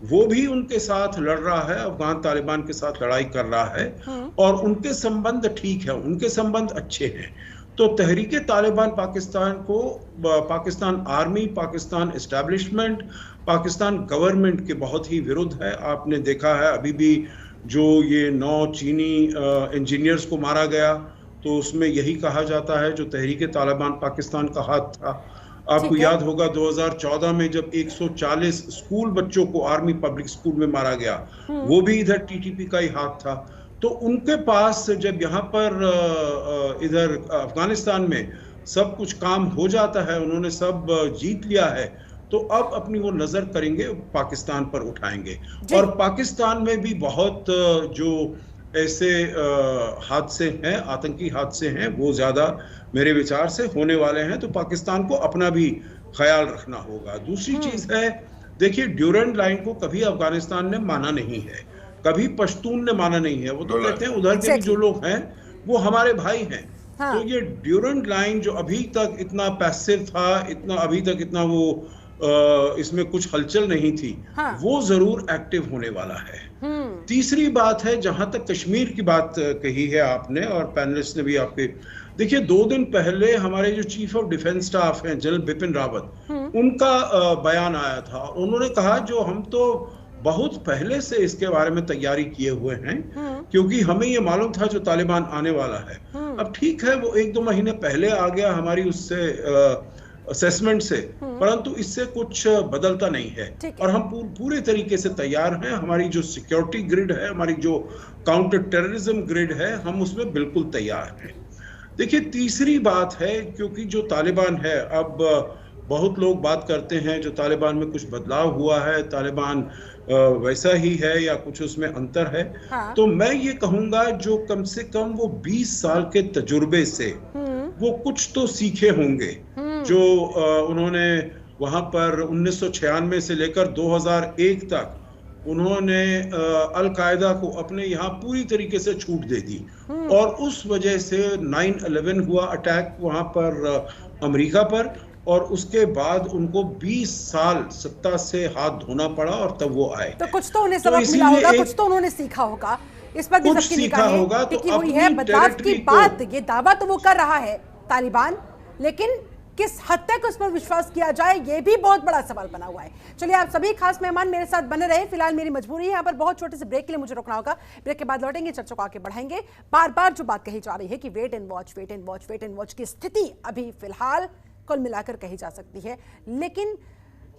वो भी उनके साथ लड़ रहा है, अफगान तालिबान के साथ लड़ाई कर रहा है, और उनके संबंध ठीक है, उनके संबंध अच्छे हैं। तो तहरीके तालिबान पाकिस्तान को, Pakistan army, Pakistan establishment, Pakistan government के बहुत ही विरुद्ध है। आपने देखा है अभी भी जो ये 9 चीनी इंजीनियर्स को मारा गया, तो उसमें यही कहा जाता है जो तहरीके तालिबान पाकिस्तान का हाथ था। आपको याद होगा 2014 में जब 140 स्कूल बच्चों को आर्मी पब्लिक स्कूल में मारा गया, वो भी इधर टीटीपी का ही हाथ था। तो उनके पास जब यहाँ पर इधर अफगानिस्तान में सब कुछ काम हो जाता है, उन्होंने सब जीत लिया है, तो अब अपनी वो नजर करेंगे पाकिस्तान पर उठाएंगे। और पाकिस्तान में भी बहुत जो ऐसे हादसे हैं, आतंकी हादसे हैं, वो ज्यादा मेरे विचार से होने वाले हैं। तो पाकिस्तान को अपना भी ख्याल रखना होगा। दूसरी चीज है, देखिए, ड्यूरेंट लाइन को कभी अफगानिस्तान ने माना नहीं है, कभी पश्तून ने माना नहीं है। वो तो कहते हैं उधर के भी जो लोग हैं वो हमारे भाई हैं। तो ये ड्यूरेंट लाइन जो अभी तक इतना पैसिव था, इतना अभी तक इतना वो इसमें कुछ हलचल नहीं थी, हाँ। वो जरूर एक्टिव होने वाला है। तीसरी बात है, जहां तक कश्मीर की बात कही है आपने और पैनलिस्ट ने भी आपके, देखिए 2 दिन पहले हमारे जो चीफ ऑफ डिफेंस स्टाफ हैं जनरल बिपिन रावत, उनका बयान आया था। उन्होंने कहा जो हम तो बहुत पहले से इसके बारे में तैयारी किए हुए हैं, क्योंकि हमें ये मालूम था जो तालिबान आने वाला है। अब ठीक है वो 1-2 महीने पहले आ गया हमारी उससे असेसमेंट से, परंतु इससे कुछ बदलता नहीं है और हम पूरे तरीके से तैयार हैं। हमारी जो सिक्योरिटी ग्रिड है, हमारी जो काउंटर टेररिज्म ग्रिड है, हम उसमें बिल्कुल तैयार हैं। देखिए तीसरी बात है, क्योंकि जो तालिबान है, अब बहुत लोग बात करते हैं जो तालिबान में कुछ बदलाव हुआ है, तालिबान वैसा ही है या कुछ उसमें अंतर है। हाँ। तो मैं ये कहूंगा जो कम से कम वो 20 साल के तजुर्बे से वो कुछ तो सीखे होंगे, जो उन्होंने वहां पर 1996 से लेकर 2001 तक उन्होंने अल कायदा को अपने यहाँ पूरी तरीके से छूट दे दी और उस वजह से 9/11 हुआ अटैक वहां पर अमेरिका पर, और उसके बाद उनको 20 साल सत्ता से हाथ धोना पड़ा और तब वो आए। तो कुछ तो उन्हें सबक मिला होगा, कुछ तो उन्होंने सीखा होगा, इस पर भी सबकी निगाहें होगा। तो हुई है बदलाव की बात, ये दावा तो वो कर रहा है तालिबान, लेकिन किस हद तक उस पर विश्वास किया जाए ये भी बहुत बड़ा सवाल बना हुआ है। चलिए आप सभी खास मेहमान मेरे साथ बने रहे, फिलहाल मेरी मजबूरी है यहाँ पर बहुत छोटे से ब्रेक के लिए मुझे रुकना होगा। ब्रेक के बाद लौटेंगे, चर्चा को आगे बढ़ाएंगे। बार बार जो बात कही जा रही है कि wait and watch, wait and watch, wait and watch की स्थिति अभी फिलहाल कुल मिलाकर कही जा सकती है, लेकिन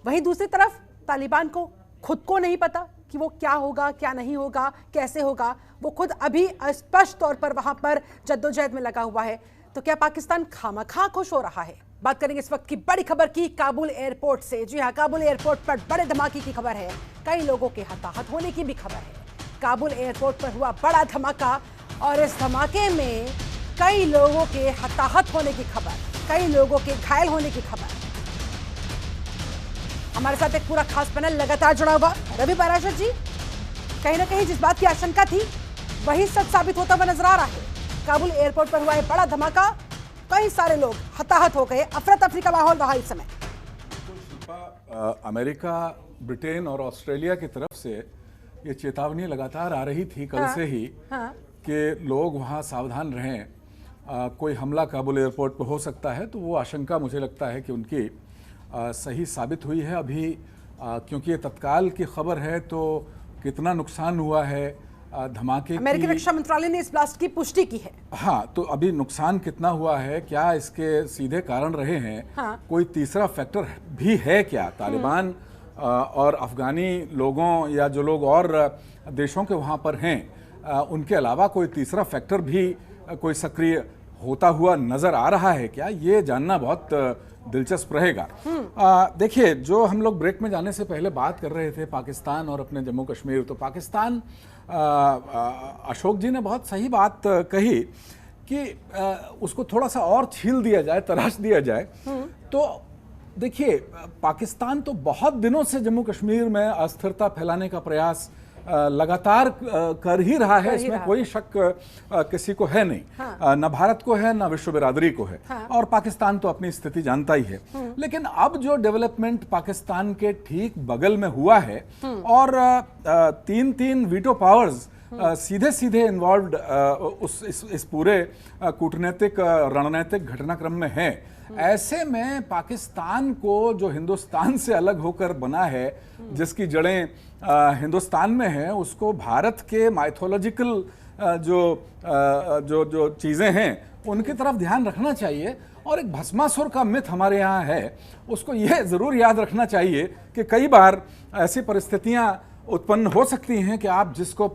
वहीं दूसरी तरफ तालिबान को खुद को नहीं पता कि वो क्या होगा, क्या नहीं होगा, कैसे होगा। वो खुद अभी स्पष्ट तौर पर वहां पर जद्दोजहद में लगा हुआ है। तो क्या पाकिस्तान खामखा खुश हो रहा है? बात करेंगे इस वक्त की बड़ी खबर की, काबुल एयरपोर्ट से। जी हां, काबुल एयरपोर्ट पर बड़े धमाके की खबर है, कई लोगों के हताहत होने की भी खबर है। काबुल एयरपोर्ट पर हुआ बड़ा धमाका और इस धमाके में कई लोगों के हताहत होने की खबर, कई लोगों के घायल होने की खबर। हमारे साथ एक पूरा खास पैनल लगातार जुड़ा हुआ। रवि पाराशर जी, कहीं ना कहीं जिस बात की आशंका थी वही सच साबित होता हुआ नजर आ रहा है। काबुल एयरपोर्ट पर हुआ है बड़ा धमाका, कई सारे लोग हताहत हो गए, अफरा तफरी का माहौल रहा इस समय। अमेरिका, ब्रिटेन और ऑस्ट्रेलिया की तरफ से ये चेतावनी लगातार आ रही थी कल से ही कि लोग वहाँ सावधान रहें, कोई हमला काबुल एयरपोर्ट पर हो सकता है। तो वो आशंका मुझे लगता है कि उनकी सही साबित हुई है अभी, क्योंकि ये तत्काल की खबर है। तो कितना नुकसान हुआ है धमाके की, अमेरिकी रक्षा मंत्रालय ने इस ब्लास्ट की पुष्टि की है। हाँ, तो अभी नुकसान कितना हुआ है, क्या इसके सीधे कारण रहे हैं, कोई तीसरा फैक्टर भी है क्या? तालिबान और अफगानी लोगों या जो लोग और देशों के वहाँ पर हैं, उनके अलावा कोई तीसरा फैक्टर भी कोई सक्रिय होता हुआ नजर आ रहा है क्या? ये जानना बहुत दिलचस्प रहेगा। देखिए, जो हम लोग ब्रेक में जाने से पहले बात कर रहे थे पाकिस्तान और अपने जम्मू कश्मीर, तो पाकिस्तान, अशोक जी ने बहुत सही बात कही कि उसको थोड़ा सा और छील दिया जाए, तराश दिया जाए। तो देखिए, पाकिस्तान तो बहुत दिनों से जम्मू कश्मीर में अस्थिरता फैलाने का प्रयास लगातार कर ही रहा है, इसमें कोई शक किसी को है नहीं। न भारत को है, न विश्व बिरादरी को है। और पाकिस्तान तो अपनी स्थिति जानता ही है। लेकिन अब जो डेवलपमेंट पाकिस्तान के ठीक बगल में हुआ है और 3 वीटो पावर्स सीधे सीधे इन्वॉल्व्ड इस पूरे कूटनीतिक रणनीतिक घटनाक्रम में है, ऐसे में पाकिस्तान को जो हिंदुस्तान से अलग होकर बना है, जिसकी जड़ें हिंदुस्तान में है, उसको भारत के माइथोलॉजिकल जो चीज़ें हैं उनकी तरफ ध्यान रखना चाहिए। और एक भस्मासुर का मिथ हमारे यहाँ है, उसको यह ज़रूर याद रखना चाहिए कि कई बार ऐसी परिस्थितियाँ उत्पन्न हो सकती हैं कि आप जिसको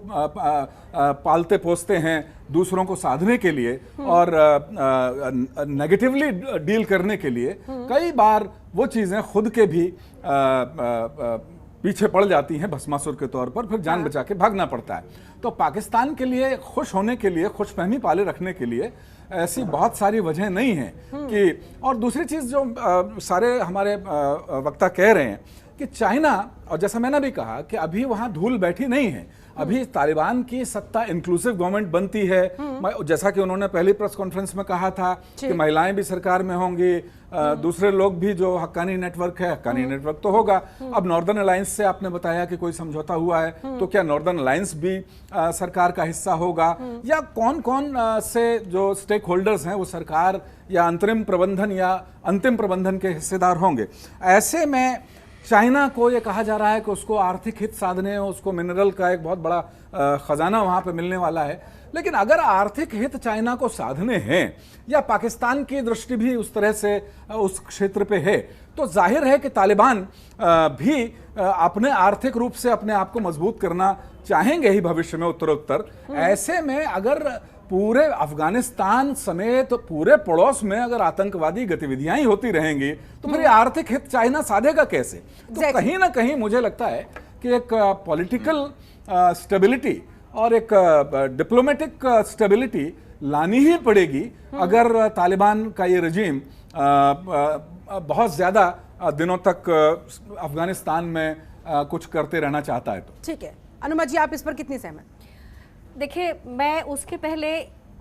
पालते पोसते हैं दूसरों को साधने के लिए और नेगेटिवली डील करने के लिए, कई बार वो चीज़ें खुद के भी पीछे पड़ जाती हैं भस्मासुर के तौर पर, फिर जान बचा के भागना पड़ता है। तो पाकिस्तान के लिए खुश होने के लिए, खुशफहमी पाले रखने के लिए ऐसी बहुत सारी वजह नहीं है कि। और दूसरी चीज़ जो सारे हमारे वक्ता कह रहे हैं कि चाइना, और जैसा मैंने भी कहा कि अभी वहां धूल बैठी नहीं है, अभी तालिबान की सत्ता इंक्लूसिव गवर्नमेंट बनती है। जैसा कि उन्होंने पहली प्रेस कॉन्फ्रेंस में कहा था कि महिलाएं भी सरकार में होंगी, दूसरे लोग भी, जो हक्कानी नेटवर्क है, हक्कानी नेटवर्क तो होगा। अब नॉर्दर्न अलायंस से आपने बताया कि कोई समझौता हुआ है, तो क्या नॉर्दर्न अलायंस भी सरकार का हिस्सा होगा, या कौन कौन से जो स्टेक होल्डर्स हैं वो सरकार या अंतरिम प्रबंधन या अंतिम प्रबंधन के हिस्सेदार होंगे। ऐसे में चाइना को ये कहा जा रहा है कि उसको आर्थिक हित साधने, उसको मिनरल का एक बहुत बड़ा खजाना वहाँ पे मिलने वाला है। लेकिन अगर आर्थिक हित चाइना को साधने हैं, या पाकिस्तान की दृष्टि भी उस तरह से उस क्षेत्र पे है, तो जाहिर है कि तालिबान भी अपने आर्थिक रूप से अपने आप को मजबूत करना चाहेंगे ही भविष्य में उत्तरोत्तर। ऐसे में अगर पूरे अफगानिस्तान समेत पूरे पड़ोस में अगर आतंकवादी गतिविधियां ही होती रहेंगी, तो फिर आर्थिक हित चाइना साधेगा कैसे? तो कहीं ना कहीं मुझे लगता है कि एक पॉलिटिकल स्टेबिलिटी और एक डिप्लोमेटिक स्टेबिलिटी लानी ही पड़ेगी अगर तालिबान का ये रजीम बहुत ज्यादा दिनों तक अफगानिस्तान में कुछ करते रहना चाहता है। तो ठीक है, अनुमा जी, आप इस पर कितनी सहमत? देखिए, मैं उसके पहले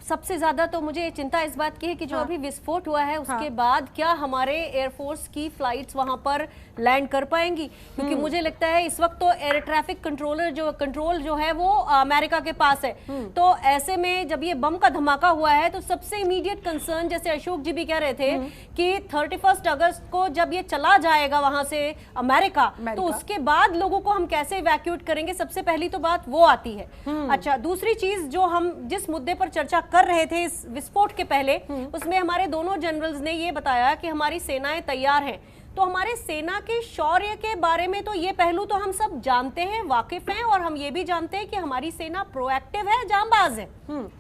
सबसे ज़्यादा तो मुझे चिंता इस बात की है कि जो अभी विस्फोट हुआ है उसके बाद क्या हमारे एयरफोर्स की फ्लाइट्स वहां पर लैंड कर पाएंगी, क्योंकि मुझे लगता है इस वक्त तो एयर ट्रैफिक कंट्रोल जो है वो अमेरिका के पास है। तो ऐसे में जब ये बम का धमाका हुआ है तो सबसे इमीडिएट कंसर्न, जैसे अशोक जी भी कह रहे थे कि 31 अगस्त को जब ये चला जाएगा वहां से अमेरिका, तो उसके बाद लोगों को हम कैसे इवैक्यूएट करेंगे, सबसे पहली तो बात वो आती है। अच्छा, दूसरी चीज जो हम जिस मुद्दे पर चर्चा कर रहे थे इस विस्फोट के पहले, उसमें हमारे दोनों जनरल्स ने ये बताया कि हमारी सेनाएं तैयार हैं। तो हमारे सेना के शौर्य के बारे में तो ये पहलू तो हम सब जानते हैं, वाकिफ हैं, और हम ये भी जानते हैं कि हमारी सेना प्रोएक्टिव है, जांबाज है।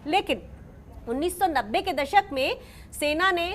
लेकिन 1990 के दशक में सेना ने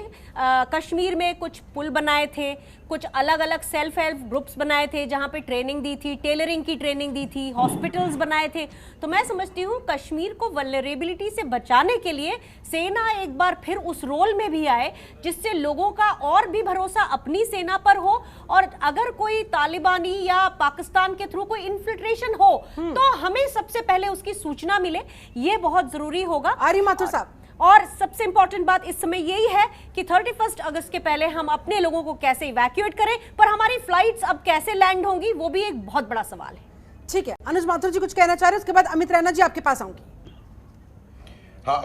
कश्मीर में कुछ पुल बनाए थे, कुछ अलग अलग सेल्फ हेल्प ग्रुप्स बनाए थे जहां पे ट्रेनिंग दी थी, टेलरिंग की ट्रेनिंग दी थी, हॉस्पिटल्स बनाए थे। तो मैं समझती हूँ कश्मीर को वल्नरेबिलिटी से बचाने के लिए सेना एक बार फिर उस रोल में भी आए जिससे लोगों का और भी भरोसा अपनी सेना पर हो, और अगर कोई तालिबानी या पाकिस्तान के थ्रू कोई इन्फिल्ट्रेशन हो तो हमें सबसे पहले उसकी सूचना मिले। ये बहुत जरूरी होगा। आर्य माथुर साहब, और सबसे इंपॉर्टेंट बात इस समय यही है कि 31 अगस्त के पहले हम अपने लोगों को कैसे इवैक्यूएट करें, पर हमारी फ्लाइट्स अब कैसे लैंड होंगी वो भी एक बहुत बड़ा सवाल है। ठीक है, अनुज माथुर जी कुछ कहना चाह रहे हैं, उसके बाद अमित रैना जी आपके पास आऊंगी। हाँ,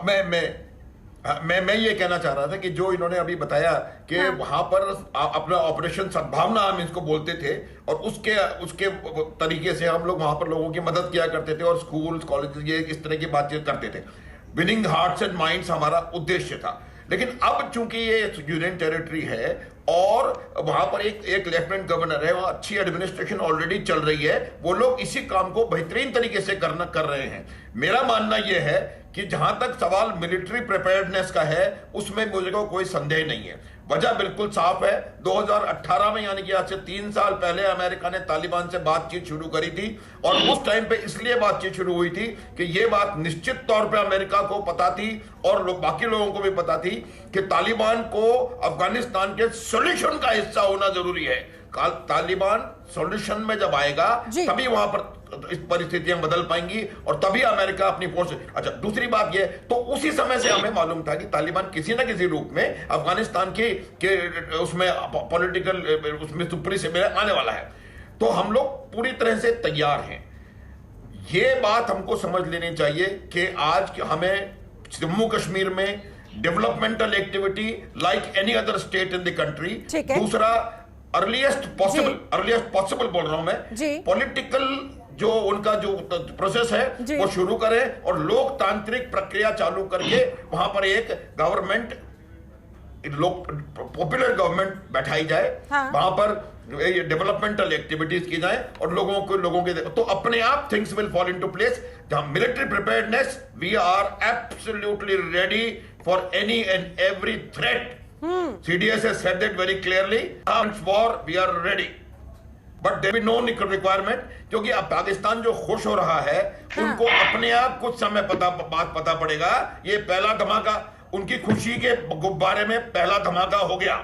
मैं ये कहना चाह रहा था कि जो इन्होंने अभी बताया कि वहां पर अपना ऑपरेशन सद्भावना हम इसको बोलते थे, और उसके तरीके से हम लोग वहां पर लोगों की मदद किया करते थे, और स्कूल कॉलेज ये इस तरह की बातचीत करते थे। विनिंग हार्ट्स एंड माइंड्स हमारा उद्देश्य था। लेकिन अब चूंकि ये यूनियन टेरिटरी है और वहां पर एक लेफ्टिनेंट गवर्नर है, वहां अच्छी एडमिनिस्ट्रेशन ऑलरेडी चल रही है, वो लोग इसी काम को बेहतरीन तरीके से कर रहे हैं। मेरा मानना यह है कि जहां तक सवाल मिलिट्री प्रिपेयर्डनेस का है उसमें मुझे को कोई संदेह नहीं है। वजह बिल्कुल साफ है। 2018 में, यानी कि आज से 3 साल पहले अमेरिका ने तालिबान से बातचीत शुरू करी थी, और उस टाइम पे इसलिए बातचीत शुरू हुई थी कि ये बात निश्चित तौर पे अमेरिका को पता थी और बाकी लोगों को भी पता थी कि तालिबान को अफगानिस्तान के सॉल्यूशन का हिस्सा होना जरूरी है। तालिबान सॉल्यूशन में जब आएगा तभी वहां पर इस परिस्थितियां बदल पाएंगी, और तभी अमेरिका अपनी फोर्स। अच्छा, दूसरी बात यह, तो उसी समय से हमें मालूम था कि तालिबान किसी न किसी रूप में अफगानिस्तान के उसमें पॉलिटिकल उसमें सुप्री से आने वाला है। तो हम लोग पूरी तरह से तैयार हैं। ये बात हमको समझ लेनी चाहिए कि आज हमें जम्मू कश्मीर में developmental activity like any other state in the country. दूसरा, अर्लीस्ट पॉसिबल बोल रहा हूं मैं, पॉलिटिकल जो उनका जो प्रोसेस है वो शुरू करें, और लोकतांत्रिक प्रक्रिया चालू करके वहां पर एक गवर्नमेंट, पॉपुलर गवर्नमेंट बैठाई जाए। वहां पर डेवलपमेंटल एक्टिविटीज की जाए और लोगों के तो अपने आप things will fall into place. जहां military preparedness, we are absolutely ready for any and every threat. CDS has said that very clearly. War, we are ready. But there will be no requirement, क्योंकि अब पाकिस्तान जो खुश हो रहा है उनको अपने आप कुछ समय बाद पता पड़ेगा। ये पहला धमाका, उनकी खुशी के गुब्बारे में पहला धमाका हो गया,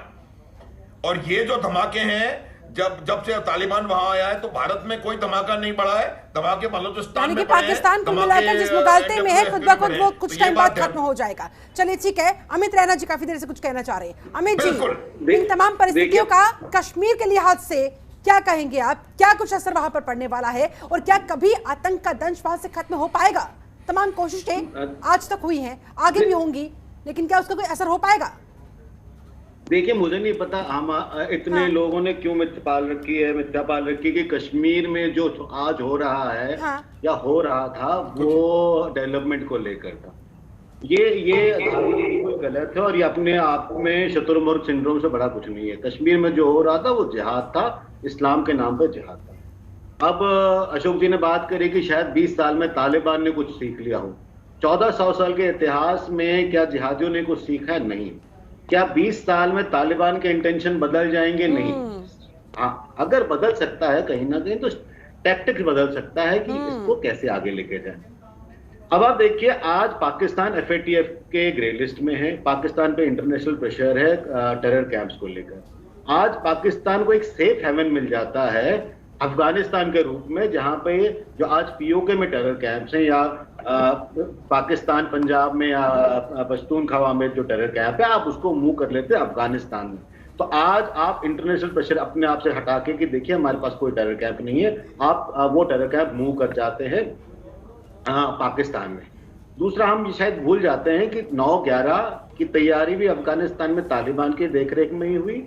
और ये जो धमाके हैं जब से तालिबान वहां आया है तो भारत में कोई धमाका नहीं बढ़ा है। धमाके बलूचिस्तान में पाकिस्तान को मिलाकर जिस मुगालते में है खुद ब खुद वो कुछ टाइम बाद खत्म हो जाएगा। चलिए ठीक है, अमित रैना जी काफी देर से कुछ कहना चाह रहे हैं। अमित जी, इन तमाम परिस्थितियों का कश्मीर के लिहाज से क्या कहेंगे आप? क्या कुछ असर वहां पर पड़ने वाला है और क्या कभी आतंक का दंश वहां से खत्म हो पाएगा? तमाम कोशिशें आज तक हुई हैं, आगे भी होंगी, लेकिन क्या उसका कोई असर हो पाएगा? देखिए, मुझे नहीं पता हम इतने लोगों ने क्यों मिथ्या पाल रखी है कि कश्मीर में जो आज हो रहा है या हो रहा था वो डेवलपमेंट को लेकर था। ये गलत है और ये अपने आप में शत्रुमुर्ग सिंड्रोम से बड़ा कुछ नहीं है। कश्मीर में जो हो रहा था वो जिहाद था, इस्लाम के नाम पर जिहाद था। अब अशोक जी ने बात करी कि शायद 20 साल में तालिबान ने कुछ सीख लिया हो। 1400 साल के इतिहास में क्या जिहादियों ने कुछ सीखा है? नहीं। क्या 20 साल में तालिबान के इंटेंशन बदल जाएंगे? नहीं। हाँ, अगर बदल सकता है कहीं ना कहीं तो टैक्टिक्स बदल सकता है कि इसको कैसे आगे लेके जाए। अब आप देखिए, आज पाकिस्तान FATF के ग्रे लिस्ट में है। पाकिस्तान पे इंटरनेशनल प्रेशर है टेरर कैंप्स को लेकर। आज पाकिस्तान को एक सेफ हेवन मिल जाता है अफगानिस्तान के रूप में, जहां पे जो आज POK में टेरर कैंप्स हैं या पाकिस्तान पंजाब में या पश्तूनख्वा में जो टेरर कैंप है, आप उसको मूव कर लेते हैं अफगानिस्तान में। तो आज आप इंटरनेशनल प्रेशर अपने आप से हटा के कि देखिए हमारे पास कोई टेरर कैंप नहीं है, आप वो टेरर कैंप मूव कर जाते हैं पाकिस्तान में। दूसरा, हम शायद भूल जाते हैं कि 9/11 की तैयारी भी अफगानिस्तान में तालिबान की देखरेख में ही हुई।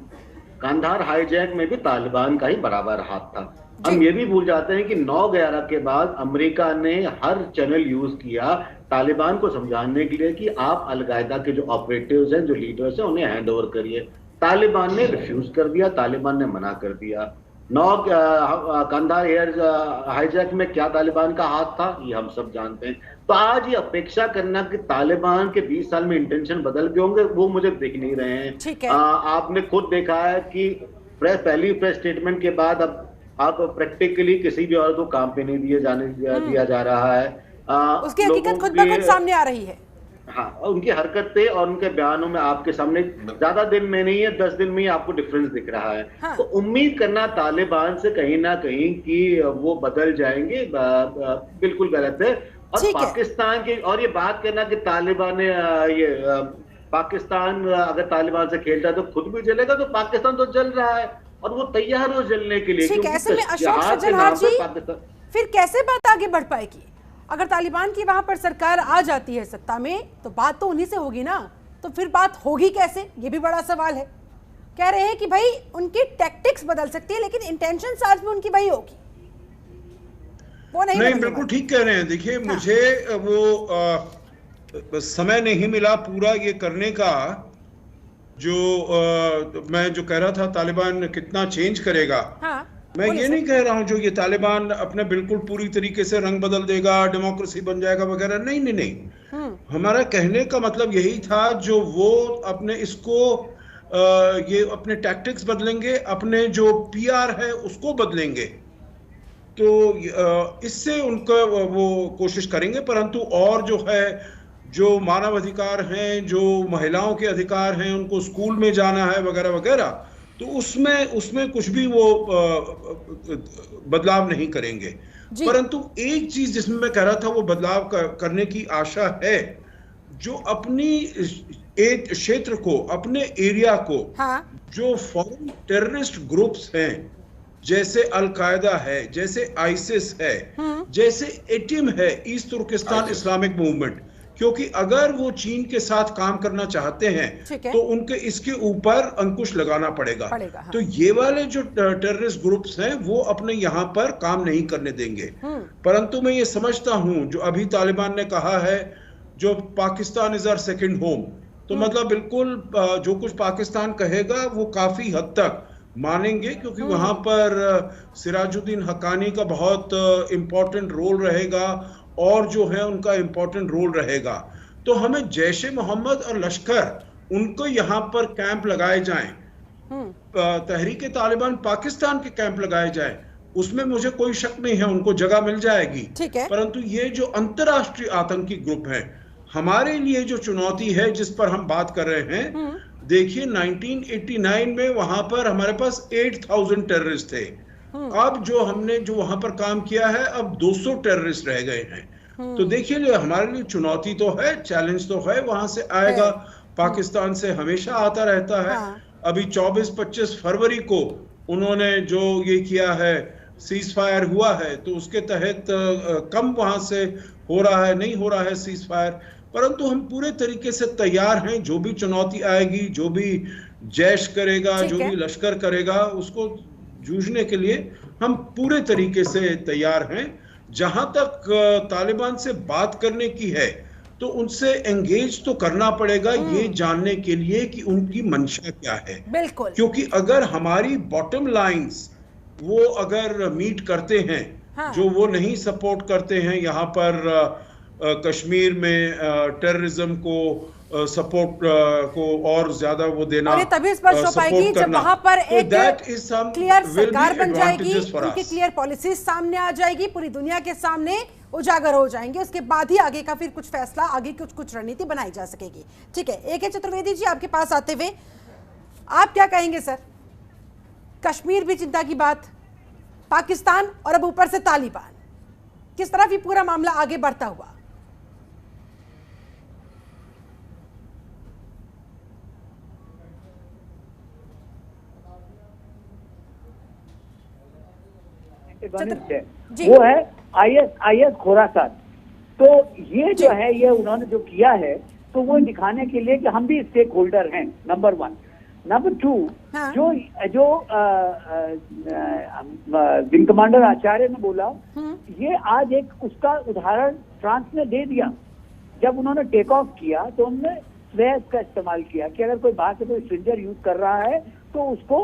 कांधार हाईजैक में भी तालिबान का ही बराबर हाथ था। हम ये भी भूल जाते हैं कि 9/11 के बाद अमेरिका ने हर चैनल यूज किया तालिबान को समझाने के लिए कि आप अलकायदा के जो ऑपरेटिव्स हैं, जो लीडर्स हैं, उन्हें हैंड ओवर करिए। तालिबान ने रिफ्यूज कर दिया, तालिबान ने मना कर दिया। कांधार हाईजैक में क्या तालिबान का हाथ था, ये हम सब जानते हैं। तो आज ये अपेक्षा करना कि तालिबान के 20 साल में इंटेंशन बदल गए होंगे, वो मुझे दिख नहीं रहे हैं। आपने खुद देखा है कि पहली प्रेस स्टेटमेंट के बाद अब आप प्रैक्टिकली किसी भी औरत को काम पे नहीं दिया जा रहा है। उसकी हकीकत खुद ब खुद सामने आ रही है। हाँ, उनकी हरकतें और उनके बयानों में आपके सामने ज्यादा दिन में नहीं है, 10 दिन में ही आपको डिफरेंस दिख रहा है। हाँ। तो उम्मीद करना तालिबान से कहीं ना कहीं कि वो बदल जाएंगे बिल्कुल गलत है। और पाकिस्तान की और ये बात करना कि तालिबान ने पाकिस्तान अगर तालिबान से खेलता है तो खुद भी जलेगा, तो पाकिस्तान तो जल रहा है और वो तैयार हो जलने के लिए। ऐसे में अशोक सज्जनहार जी, फिर कैसे बात आगे बढ़ पाएगी? अगर तालिबान की वहां पर सरकार आ जाती है सत्ता में तो बात तो उन्हीं से होगी ना, तो फिर बात होगी कैसे? ये भी बड़ा सवाल है। कह रहे हैं कि भाई उनकी टैक्टिक्स बदल सकती है लेकिन इंटेंशन आज में उनकी वही होगी, वो नहीं बिल्कुल ठीक कह रहे हैं। देखिए, हाँ। मुझे वो समय नहीं मिला पूरा ये करने का जो मैं जो कह रहा था तालिबान कितना चेंज करेगा। हाँ। मैं ये नहीं कह रहा हूं जो ये तालिबान अपने बिल्कुल पूरी तरीके से रंग बदल देगा, डेमोक्रेसी बन जाएगा वगैरह, नहीं। हमारा कहने का मतलब यही था जो वो अपने इसको ये अपने टैक्टिक्स बदलेंगे, अपने जो PR है उसको बदलेंगे, तो इससे उनका वो कोशिश करेंगे। परंतु और जो है, जो मानव अधिकार हैं, जो महिलाओं के अधिकार हैं, उनको स्कूल में जाना है वगैरह वगैरह, तो उसमें कुछ भी वो बदलाव नहीं करेंगे। परंतु एक चीज जिसमें मैं कह रहा था वो बदलाव करने की आशा है, जो अपनी एक क्षेत्र को, अपने एरिया को, हाँ। जो फॉरेन टेररिस्ट ग्रुप्स हैं, जैसे अल-कायदा है, जैसे आईसिस है, जैसे एटिम है, ईस्ट तुर्किस्तान इस्लामिक मूवमेंट, क्योंकि अगर वो चीन के साथ काम करना चाहते हैं तो उनके इसके ऊपर अंकुश लगाना पड़ेगा। हाँ। तो ये वाले जो टेररिस्ट ग्रुप्स हैं वो अपने यहाँ पर काम नहीं करने देंगे। परंतु मैं ये समझता हूँ जो अभी तालिबान ने कहा है, जो Pakistan is our second home, तो मतलब बिल्कुल जो कुछ पाकिस्तान कहेगा वो काफी हद तक मानेंगे, क्योंकि वहां पर सिराजुद्दीन हक्कानी का बहुत इंपॉर्टेंट रोल रहेगा और जो है उनका इंपॉर्टेंट रोल रहेगा। तो हमें जैश ए मोहम्मद और लश्कर उनको यहाँ पर कैंप लगाए जाएं, तहरीक तालिबान पाकिस्तान के कैंप लगाए जाएं, उसमें मुझे कोई शक नहीं है, उनको जगह मिल जाएगी। परंतु ये जो अंतर्राष्ट्रीय आतंकी ग्रुप है, हमारे लिए जो चुनौती है जिस पर हम बात कर रहे हैं, देखिए 1989 में वहां पर हमारे पास 8,000 टेररिस्ट थे। अब जो हमने जो वहां पर काम किया है, अब 200 टेररिस्ट रह गए हैं। तो देखिए हमारे लिए चुनौती तो है, चैलेंज तो है, वहां से आएगा, पाकिस्तान से हमेशा आता रहता है। अभी 24-25 फरवरी को उन्होंने जो ये किया है, सीज फायर हुआ है, तो उसके तहत कम वहां से हो रहा है, नहीं हो रहा है सीज फायर, परंतु हम पूरे तरीके से तैयार हैं। जो भी चुनौती आएगी, जो भी जैश करेगा, जो भी लश्कर करेगा, उसको जूझने के लिए हम पूरे तरीके से तैयार हैं। जहां तक तालिबान से बात करने की है, तो उनसे एंगेज तो करना पड़ेगा, ये जानने के लिए कि उनकी मंशा क्या है। बिल्कुल, क्योंकि अगर हमारी बॉटम लाइंस वो अगर मीट करते हैं, जो वो नहीं सपोर्ट करते हैं, यहाँ पर कश्मीर में टेररिज्म को सपोर्ट को और ज्यादा वो देना, और ये तभी स्पष्ट हो पाएगी जब वहां पर एक क्लियर सरकार बन जाएगी, उनकी क्लियर पॉलिसीज सामने आ जाएगी, पूरी दुनिया के सामने उजागर हो जाएंगे। उसके बाद ही आगे का फिर कुछ फैसला, आगे कुछ रणनीति बनाई जा सकेगी। ठीक है, AK चतुर्वेदी जी आपके पास आते हुए आप क्या कहेंगे सर? कश्मीर भी चिंता की बात, पाकिस्तान और अब ऊपर से तालिबान, किस तरफ ये पूरा मामला आगे बढ़ता हुआ? वो है IS खोरासान। तो ये जो है, ये उन्होंने जो किया है, तो वो दिखाने के लिए कि हम भी स्टेक होल्डर हैं, नंबर 1। नंबर 2, जो विंग कमांडर आचार्य ने बोला, ये आज एक उसका उदाहरण फ्रांस ने दे दिया। जब उन्होंने टेक ऑफ किया तो उन्होंने स्वेज का इस्तेमाल किया कि अगर कोई बाहर से कोई स्ट्रेंजर यूज कर रहा है तो उसको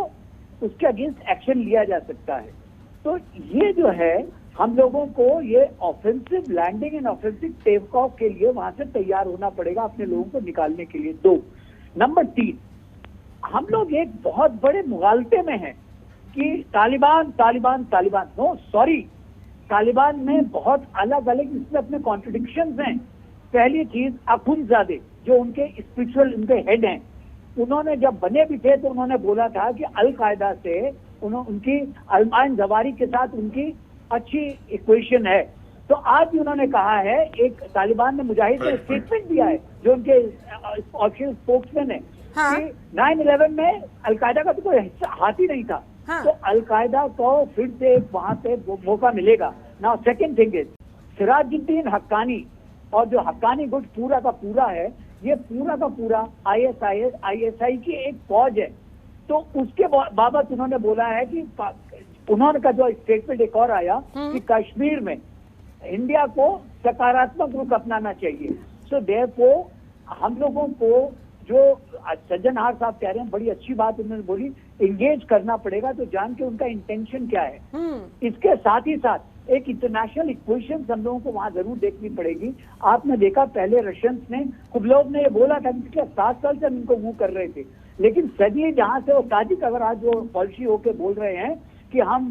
उसके अगेंस्ट एक्शन लिया जा सकता है। तो ये जो है, हम लोगों को ये offensive landing and offensive take off के लिए वहां से तैयार होना पड़ेगा, अपने लोगों को निकालने के लिए। 2, नंबर 3, हम लोग एक बहुत बड़े मुगालते में हैं कि तालिबान तालिबान तालिबान। नो सॉरी, तालिबान में बहुत अलग अलग इसमें अपने कॉन्ट्रडिक्शंस हैं। पहली चीज, अखुंदजादे जो उनके स्पिरिचुअल उनके हेड हैं, उन्होंने जब बने भी थे तो उन्होंने बोला था कि अल-कायदा से उनकी अल्मान जवारी के साथ उनकी अच्छी इक्वेशन है। तो आज भी उन्होंने कहा है, एक तालिबान ने मुजाहिद ने स्टेटमेंट दिया है, जो उनके ऑफिशियल स्पोक्समैन है, कि 9/11 में अलकायदा का तो कोई हाथ ही नहीं था। तो अलकायदा को फिर से वहां से मौका मिलेगा। Now second thing is, Sirajuddin Haqqani और जो हक्कानी गुट पूरा का पूरा है, ये पूरा का पूरा ISI की एक फौज है। तो उसके बाबत उन्होंने बोला है कि उन्होंने का जो स्टेटमेंट एक और आया कि कश्मीर में इंडिया को सकारात्मक रुख अपनाना चाहिए। सो देयरफॉर हम लोगों को, जो सज्जन हार साहब कह रहे हैं, बड़ी अच्छी बात उन्होंने बोली, एंगेज करना पड़ेगा, तो जान के उनका इंटेंशन क्या है। इसके साथ ही साथ एक इंटरनेशनल इक्वेशन हम लोगों को वहां जरूर देखनी पड़ेगी। आपने देखा पहले रशियंस ने, कुबलोव ने ये बोला था कि 7 साल से हम इनको मूव कर रहे थे, लेकिन सदी जहां से वो ताजिक अगर आज जो पॉलिसी होके बोल रहे हैं कि हम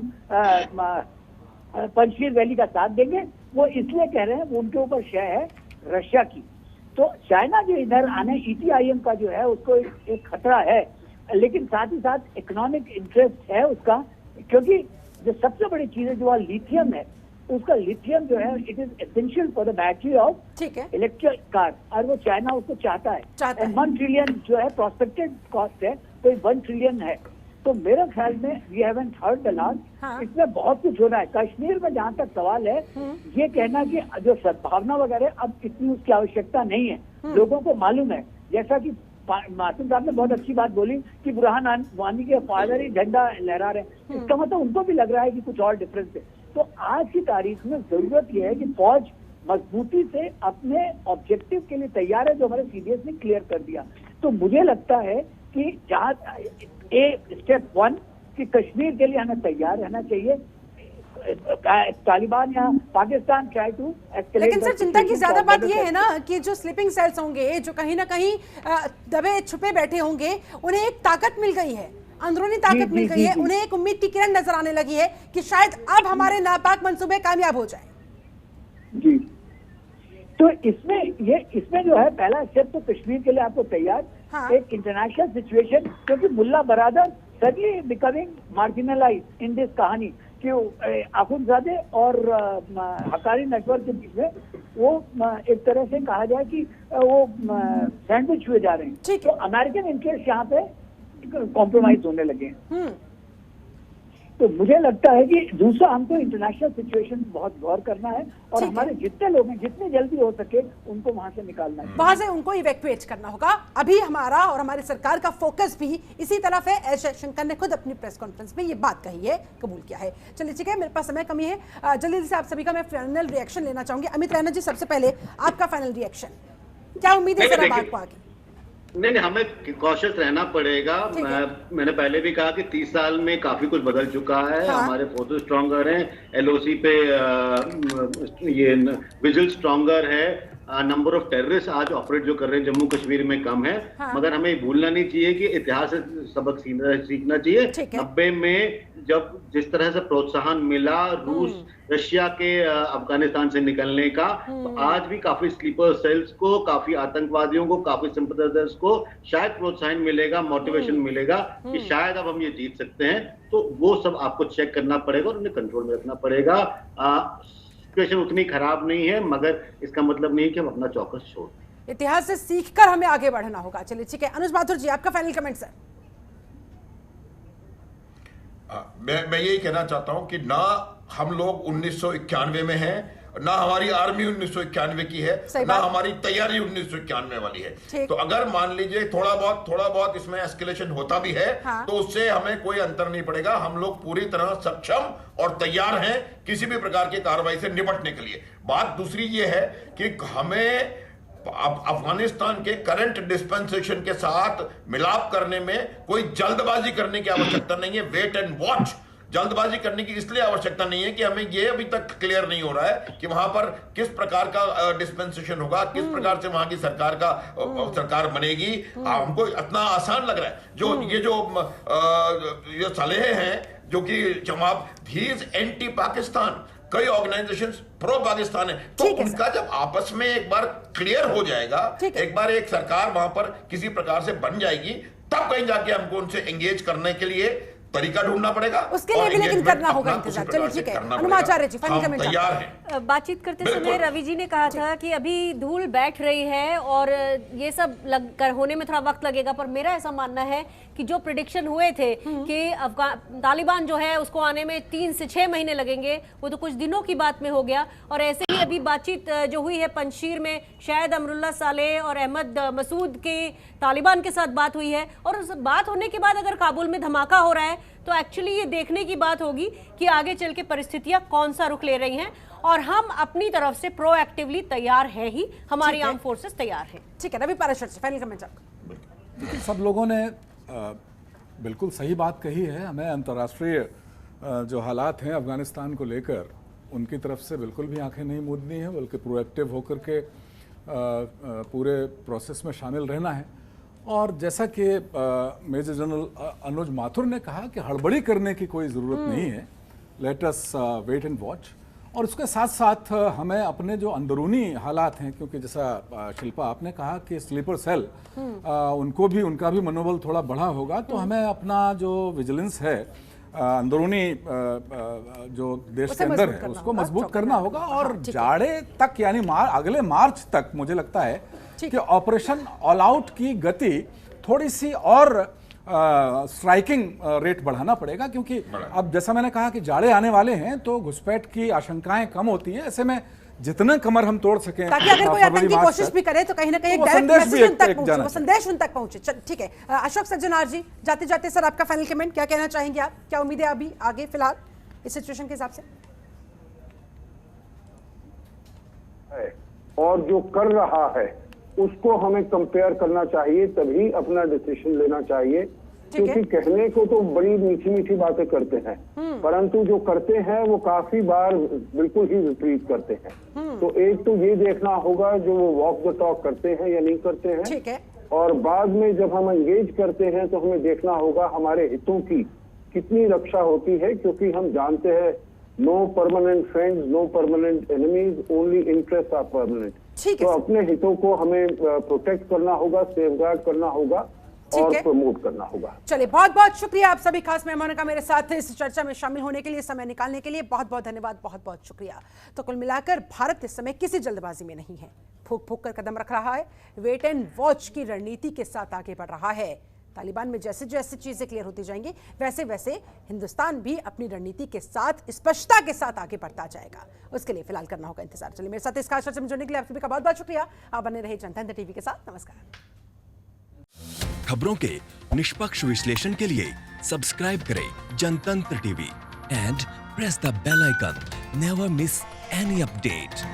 पंजशीर वैली का साथ देंगे, वो इसलिए कह रहे हैं, वो उनके ऊपर शय है रशिया की। तो चाइना जो इधर आने ETIM का जो है उसको एक खतरा है, लेकिन साथ ही साथ इकोनॉमिक इंटरेस्ट है उसका, क्योंकि जो सबसे बड़ी चीज है जो लिथियम है, उसका लिथियम जो है it is essential for the battery of electric car, और वो चाइना उसको चाहता है। 1 ट्रिलियन जो है प्रोस्पेक्टेड कॉस्ट है, तो 1 ट्रिलियन है। तो मेरे ख्याल में we haven't heard the last, इसमें बहुत कुछ हो रहा है। कश्मीर में जहाँ तक सवाल है, ये कहना कि जो सद्भावना वगैरह अब इतनी उसकी आवश्यकता नहीं है, लोगों को मालूम है। जैसा कि मासूम साहब ने बहुत अच्छी बात बोली कि बुरहान वानी के फादर ही झंडा लहरा रहे हैं, इसका मतलब उनको भी लग रहा है कि कुछ और डिफरेंस है। तो आज की तारीख में जरूरत यह है कि फौज मजबूती से अपने ऑब्जेक्टिव के लिए तैयार है, जो हमारे CDS ने क्लियर कर दिया। तो मुझे लगता है कि जहाँ स्टेप 1 कि कश्मीर के लिए हमें तैयार रहना चाहिए। तालिबान या पाकिस्तान ट्राई टू एस्केलेट। लेकिन सर चिंता की ज्यादा बात यह है ना कि जो स्लीपिंग सेल्स होंगे, जो कहीं ना कहीं दबे छुपे बैठे होंगे, उन्हें एक ताकत मिल गई है, अंदरूनी ताकत मिल गई है, उन्हें एक उम्मीद की किरण नजर आने लगी है कि शायद अब हमारे नापाक मंसूबे कामयाब हो जाए। जी तो इसमें जो है पहला स्टेप तो कश्मीर के लिए आपको तैयार, एक इंटरनेशनल सिचुएशन, क्योंकि Mullah Baradar suddenly becoming marginalised in this कहानी कि अखुंदजादे और हक्कानी नेटवर्क के बीच में वो एक तरह से कहा जाए कि वो सैंडविच हुए जा रहे हैं। तो अमेरिकन इंटरेस्ट यहाँ पे कॉम्प्रोमाइज होने लगे हैं। तो मुझे लगता है कि दूसरा हमको इंटरनेशनल सिचुएशन बहुत गौर करना है और हमारे जितने लोग हैं जितने जल्दी हो सके उनको वहां से निकालना है, वहां से उनको इवैक्यूएट करना होगा। अभी हमारा और हमारी सरकार का फोकस भी इसी तरफ है। एस जयशंकर ने खुद अपनी प्रेस कॉन्फ्रेंस में ये बात कही है, कबूल किया है। चलिए ठीक है, मेरे पास समय कमी है, जल्दी से आप सभी का मैं फाइनल रिएक्शन लेना चाहूंगी। अमित रैना जी, सबसे पहले आपका फाइनल रिएक्शन, क्या उम्मीद है सर बात को आगे? नहीं, हमें कॉशियस रहना पड़ेगा। मैंने पहले भी कहा कि 30 साल में काफी कुछ बदल चुका है। हमारे फोर्सेस स्ट्रॉन्गर हैं, एलओसी पे ये विजिल स्ट्रॉन्गर है, नंबर ऑफ टेररिस्ट आज ऑपरेट जो कर रहे हैं जम्मू कश्मीर में कम है। मगर हमें भूलना नहीं चाहिए कि इतिहास से सबक सीखना चाहिए। 90 में जब जिस तरह से प्रोत्साहन मिला रूस रशिया के अफगानिस्तान से निकलने का, तो आज भी काफी स्लीपर सेल्स को, काफी आतंकवादियों को, काफी सिंपथाइजर्स को शायद प्रोत्साहन मिलेगा, मोटिवेशन मिलेगा कि शायद अब हम ये जीत सकते हैं। तो वो सब आपको चेक करना पड़ेगा और उन्हें कंट्रोल में रखना पड़ेगा। सिचुएशन उतनी खराब नहीं है, मगर इसका मतलब नहीं कि हम अपना चौकस छोड़ दें। इतिहास से सीखकर हमें आगे बढ़ना होगा। चलिए ठीक है, अनुज माथुर जी, आपका फाइनल कमेंट सर। मैं यही कहना चाहता हूं कि ना हम लोग 1991 में हैं, ना हमारी आर्मी 1991 की है, ना हमारी तैयारी 1991 वाली है। तो अगर मान लीजिए थोड़ा बहुत इसमें एस्केलेशन होता भी है, तो उससे हमें कोई अंतर नहीं पड़ेगा। हम लोग पूरी तरह सक्षम और तैयार हैं किसी भी प्रकार की कार्रवाई से निपटने के लिए। बात दूसरी ये है कि हमें अफगानिस्तान के करंट डिस्पेंसेशन के साथ मिलाप करने में कोई जल्दबाजी करने की आवश्यकता नहीं है। Wait and watch. जल्दबाजी करने की इसलिए आवश्यकता नहीं है कि हमें यह अभी तक क्लियर नहीं हो रहा है कि वहां पर किस प्रकार का डिस्पेंसेशन होगा, किस प्रकार से वहां की सरकार बनेगी। हमको इतना आसान लग रहा है। जो सलाह हैं जो कि जवाब धीज एंटी पाकिस्तान, कई ऑर्गेनाइजेशंस प्रो पाकिस्तान है, तो उनका जब आपस में एक बार क्लियर हो जाएगा, एक बार एक सरकार वहां पर किसी प्रकार से बन जाएगी, तब कहीं जाके हमको उनसे एंगेज करने के लिए तरीका ढूंढना पड़ेगा। उसके लिए भी लेकिन करना होगा इंतजार। चलिए ठीक है, अनुमाचार्य जी फाइनल कमेंट तैयार हैं। बातचीत करते समय रवि जी ने कहा था कि अभी धूल बैठ रही है और ये सब होने में थोड़ा वक्त लगेगा, पर मेरा ऐसा मानना है कि जो प्रेडिक्शन हुए थे कि तालिबान जो है उसको आने में 3 से 6 महीने लगेंगे, वो तो कुछ दिनों की बात में हो गया। और ऐसे ही अभी बातचीत जो हुई है पंजशीर में, शायद अमरुल्ला सालेह और अहमद मसूद के तालिबान के साथ बात हुई है, और उस बात होने के बाद अगर काबुल में धमाका हो रहा है तो एक्चुअली ये देखने की बात होगी कि आगे चल के परिस्थितियां कौन सा रुख ले रही हैं, और हम अपनी तरफ से प्रोएक्टिवली तैयार है ही, हमारी आर्म फोर्सेस तैयार है। ठीक है, रवि पाराशर से फाइनल कमेंट आपका। सब लोगों ने बिल्कुल सही बात कही है। हमें अंतर्राष्ट्रीय जो हालात हैं अफगानिस्तान को लेकर, उनकी तरफ से बिल्कुल भी आंखें नहीं मूंदनी है, बल्कि प्रोएक्टिव होकर के पूरे प्रोसेस में शामिल रहना है। और जैसा कि मेजर जनरल अनुज माथुर ने कहा कि हड़बड़ी करने की कोई ज़रूरत नहीं है। Let us wait and watch. और उसके साथ साथ हमें अपने जो अंदरूनी हालात हैं, क्योंकि जैसा शिल्पा आपने कहा कि स्लीपर सेल उनका भी मनोबल थोड़ा बढ़ा होगा, तो हमें अपना जो विजिलेंस है अंदरूनी जो देश के अंदर है उसको मजबूत करना होगा। और जाड़े तक यानी अगले मार्च तक मुझे लगता है कि ऑपरेशन ऑल आउट की गति थोड़ी सी और स्ट्राइकिंग रेट बढ़ाना पड़ेगा, क्योंकि अब जैसा मैंने कहा कि जाड़े आने वाले हैं तो घुसपैठ की आशंकाएं कम होती हैं। ऐसे में जितना कमर हम तोड़ सकें, ताकि अगर कोई आतंकी कोशिश भी करे तो कहीं ना कहीं एक डायरेक्ट मैसेज उन तक पहुंचे, वो संदेश उन तक पहुंचे। ठीक है, अशोक सज्जनार जी, जाते जाते सर आपका फाइनल कमेंट, क्या कहना चाहेंगे आप? क्या उम्मीद है अभी आगे फिलहाल इस सिचुएशन के हिसाब से? और जो कर रहा है उसको हमें कंपेयर करना चाहिए, तभी अपना डिसीजन लेना चाहिए। क्योंकि कहने को तो बड़ी मीठी मीठी बातें करते हैं, परंतु जो करते हैं वो काफी बार बिल्कुल ही विपरीत करते हैं। तो एक तो ये देखना होगा जो वो वॉक द टॉक करते हैं या नहीं करते हैं। ठीक है। और बाद में जब हम एंगेज करते हैं तो हमें देखना होगा हमारे हितों की कितनी रक्षा होती है, क्योंकि हम जानते हैं no permanent friends, no permanent enemies, only interest are permanent. ठीक है तो सर। अपने हितों को हमें प्रोटेक्ट करना होगा, सेफगार्ड करना होगा ठीक और है। प्रमोट करना होगा। चलिए, बहुत बहुत शुक्रिया आप सभी खास मेहमानों का मेरे साथ इस चर्चा में शामिल होने के लिए, समय निकालने के लिए बहुत बहुत धन्यवाद, बहुत बहुत शुक्रिया। तो कुल मिलाकर भारत इस समय किसी जल्दबाजी में नहीं है, फूक फूक कर कदम रख रहा है, वेट एंड वॉच की रणनीति के साथ आगे बढ़ रहा है। तालिबान में जैसे जैसे चीजें क्लियर होती जाएंगी वैसे वैसे हिंदुस्तान भी अपनी रणनीति के साथ स्पष्टता के साथ आगे बढ़ता जाएगा। उसके लिए फिलहाल करना होगा इंतजार। चलिए, मेरे साथ इस खास चर्चा में जुड़ने के लिए आप सभी का बहुत बहुत शुक्रिया। आप बने रहे जनतंत्र टीवी के साथ। नमस्कार। खबरों के निष्पक्ष विश्लेषण के लिए सब्सक्राइब करें Jantantra TV and press the bell icon. Never miss any update.